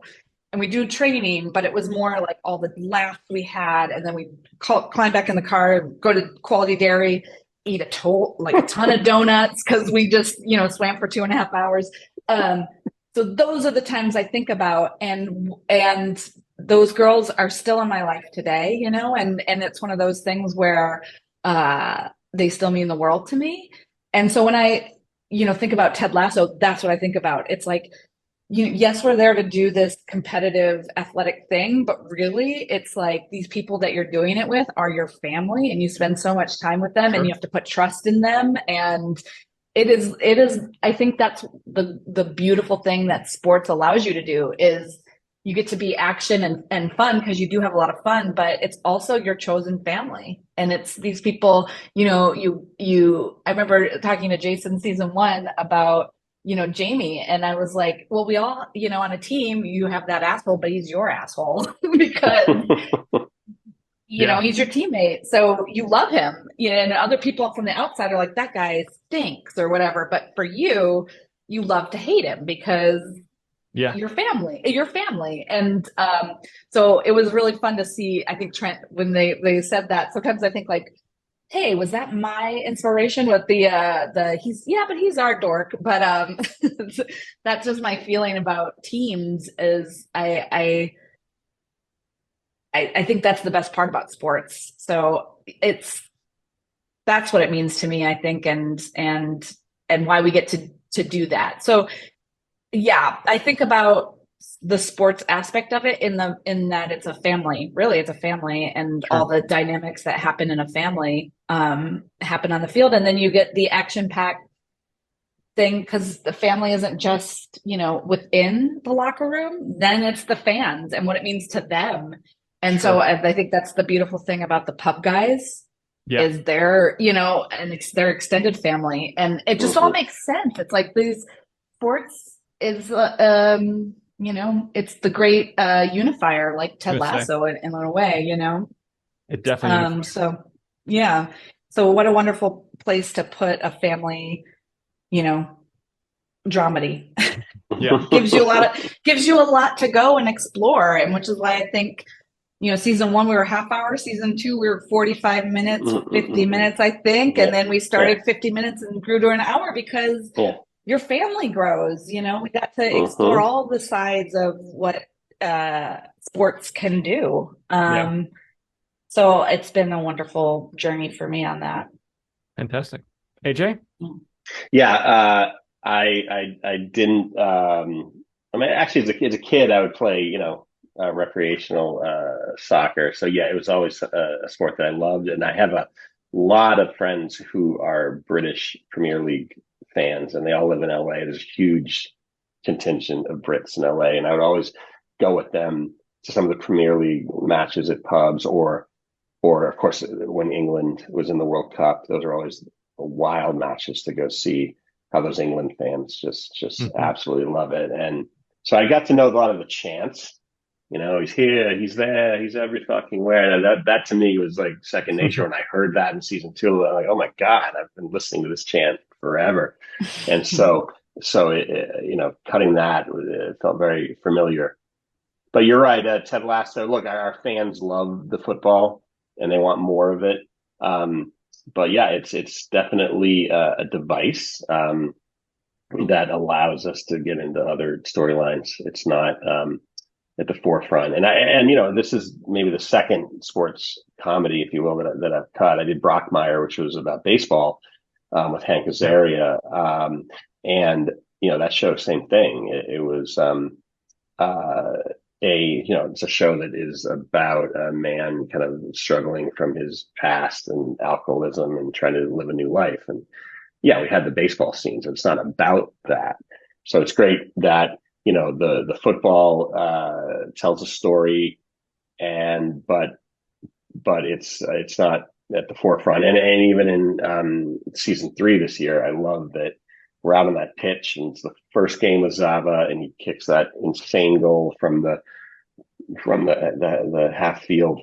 and we do training, but it was more like all the laughs we had. And then we'd climb back in the car, go to Quality Dairy, eat a ton of donuts, because we just, swam for 2.5 hours. So those are the times I think about. And those girls are still in my life today, you know, and it's one of those things where they still mean the world to me. And so when I, you know, think about Ted Lasso, that's what I think about. It's like, yes, we're there to do this competitive athletic thing, but really it's like these people that you're doing it with are your family, and you spend so much time with them, and you have to put trust in them. And it is, I think that's the beautiful thing that sports allows you to do, is you get to be action and fun, because you do have a lot of fun, but it's also your chosen family. And it's these people, you know, I remember talking to Jason season 1 about, you know, Jamie. And I was like, well, we all, you know, on a team, you have that asshole, but he's your asshole because, you know, he's your teammate. So you love him. You know, and other people from the outside are like, that guy stinks or whatever. But for you, you love to hate him because your family. And so it was really fun to see, I think, Trent, when they said that. Sometimes I think like, hey, was that my inspiration with he's our dork, but that's just my feeling about teams. Is I think that's the best part about sports. So that's what it means to me, I think, and why we get to do that. So yeah, I think about the sports aspect of it in that it's a family. Really, it's a family, and all the dynamics that happen in a family happen on the field. And then you get the action-packed thing, because the family isn't just, you know, within the locker room. Then it's the fans and what it means to them. And so I think that's the beautiful thing about the pub guys, is they're, you know, and it's their extended family, and it just all makes sense. It's like these sports is you know, it's the great unifier, like Ted Lasso in a way, you know. It definitely so yeah. So what a wonderful place to put a family, you know, dramedy. gives you a lot to go and explore, and which is why I think, you know, season 1 we were half hour, season 2 we were 45 minutes, 50 minutes, I think, and then we started 50 minutes and grew to an hour because your family grows. You know, we got to explore all the sides of what sports can do. So it's been a wonderful journey for me on that. Fantastic. AJ? Yeah, I didn't. I mean, actually, as a kid, I would play, you know, recreational soccer. So yeah, it was always a sport that I loved, and I have a lot of friends who are British Premier League fans, and they all live in LA. There's a huge contingent of Brits in LA, and I would always go with them to some of the Premier League matches at pubs, or of course when England was in the World Cup, those are always wild matches to go see. How those England fans just absolutely love it. And so I got to know a lot of the chants. You know, he's here, he's there, he's every fucking where. And that to me was like second nature. When I heard that in season 2, I'm like, oh my God, I've been listening to this chant forever. And so it, you know, cutting that, it felt very familiar. But you're right, Ted Lasso. Look, our fans love the football and they want more of it. But yeah, it's definitely a device that allows us to get into other storylines. It's not at the forefront. And you know, this is maybe the second sports comedy, if you will, that I've cut. I did Brockmire, which was about baseball with Hank Azaria, and you know, that show, same thing. It was it's a show that is about a man kind of struggling from his past and alcoholism and trying to live a new life. And yeah, we had the baseball scenes. It's not about that. So it's great that, you know, the football tells a story, but it's not at the forefront. And even in season 3 this year, I love that we're out on that pitch, and it's the first game with Zava, and he kicks that insane goal from the half field.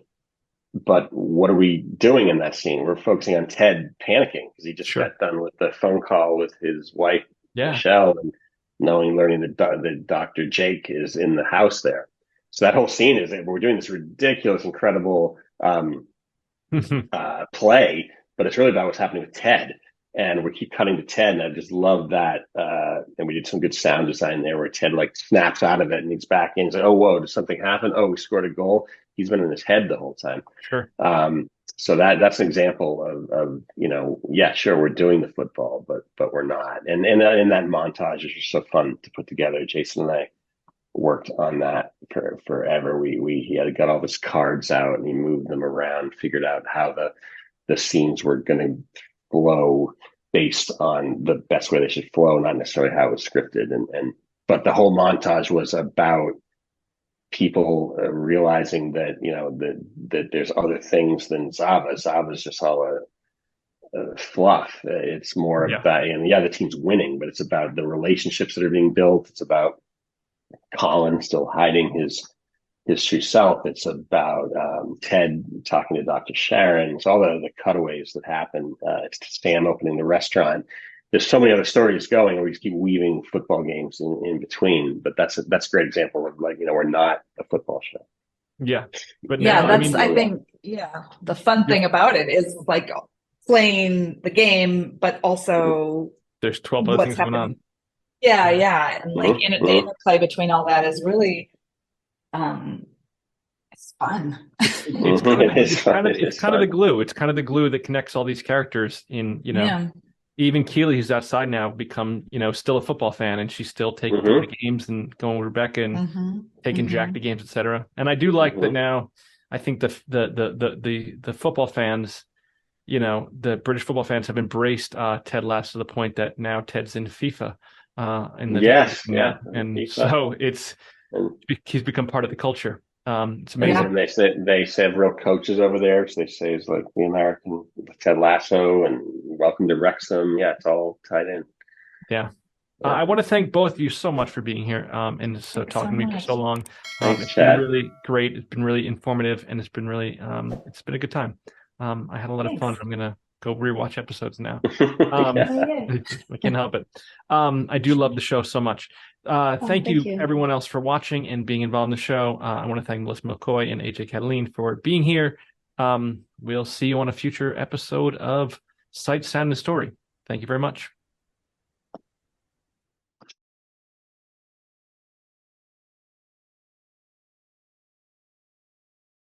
But what are we doing in that scene? We're focusing on Ted panicking because he just got done with the phone call with his wife, Michelle, and learning that Dr. Jake is in the house there. So that whole scene is that we're doing this ridiculous, incredible play, but it's really about what's happening with Ted. And we keep cutting to Ted, and I just love that. And we did some good sound design there where Ted like snaps out of it and he's back in. He's like, oh, whoa, did something happen? Oh, we scored a goal. He's been in his head the whole time. Sure. So that's an example of yeah, sure, we're doing the football, but we're not. And that montage is just so fun to put together. Jason and I worked on that for forever. He had got all his cards out and he moved them around, figured out how the scenes were going to flow based on the best way they should flow, not necessarily how it was scripted. But the whole montage was about people realizing that that there's other things than Zava. Zava's just all a fluff. It's more about, and the team's winning, but it's about the relationships that are being built. It's about Colin still hiding his true self. It's about Ted talking to Dr. Sharon. It's all the cutaways that happen. It's Sam opening the restaurant. There's so many other stories going, and we just keep weaving football games in between. But that's a great example of we're not a football show. Yeah, but I think the fun thing about it is like playing the game, but also there's 12 other things going on. Yeah, and like the interplay between all that is really, it's fun. It's kind of the glue. It's kind of the glue that connects all these characters in. Even Keely, who's outside now, become still a football fan, and she's still taking to games and going with Rebecca and taking Jack to games, etc. And I do like that now. I think the football fans, the British football fans have embraced Ted Lasso to the point that now Ted's in FIFA. And so he's become part of the culture. It's amazing. And they say have real coaches over there. So they say it's like the American Ted Lasso and welcome to Wrexham. Yeah, it's all tied in. Yeah. I want to thank both of you so much for being here and talking to me for so long. It's been really great. It's been really informative, and it's been really it's been a good time. I had a lot of fun. I'm gonna go rewatch episodes now. I can't help it. I do love the show so much. Thank you everyone else for watching and being involved in the show. I want to thank Melissa McCoy and AJ Catoline for being here. We'll see you on a future episode of Sight, Sound, and Story. Thank you very much.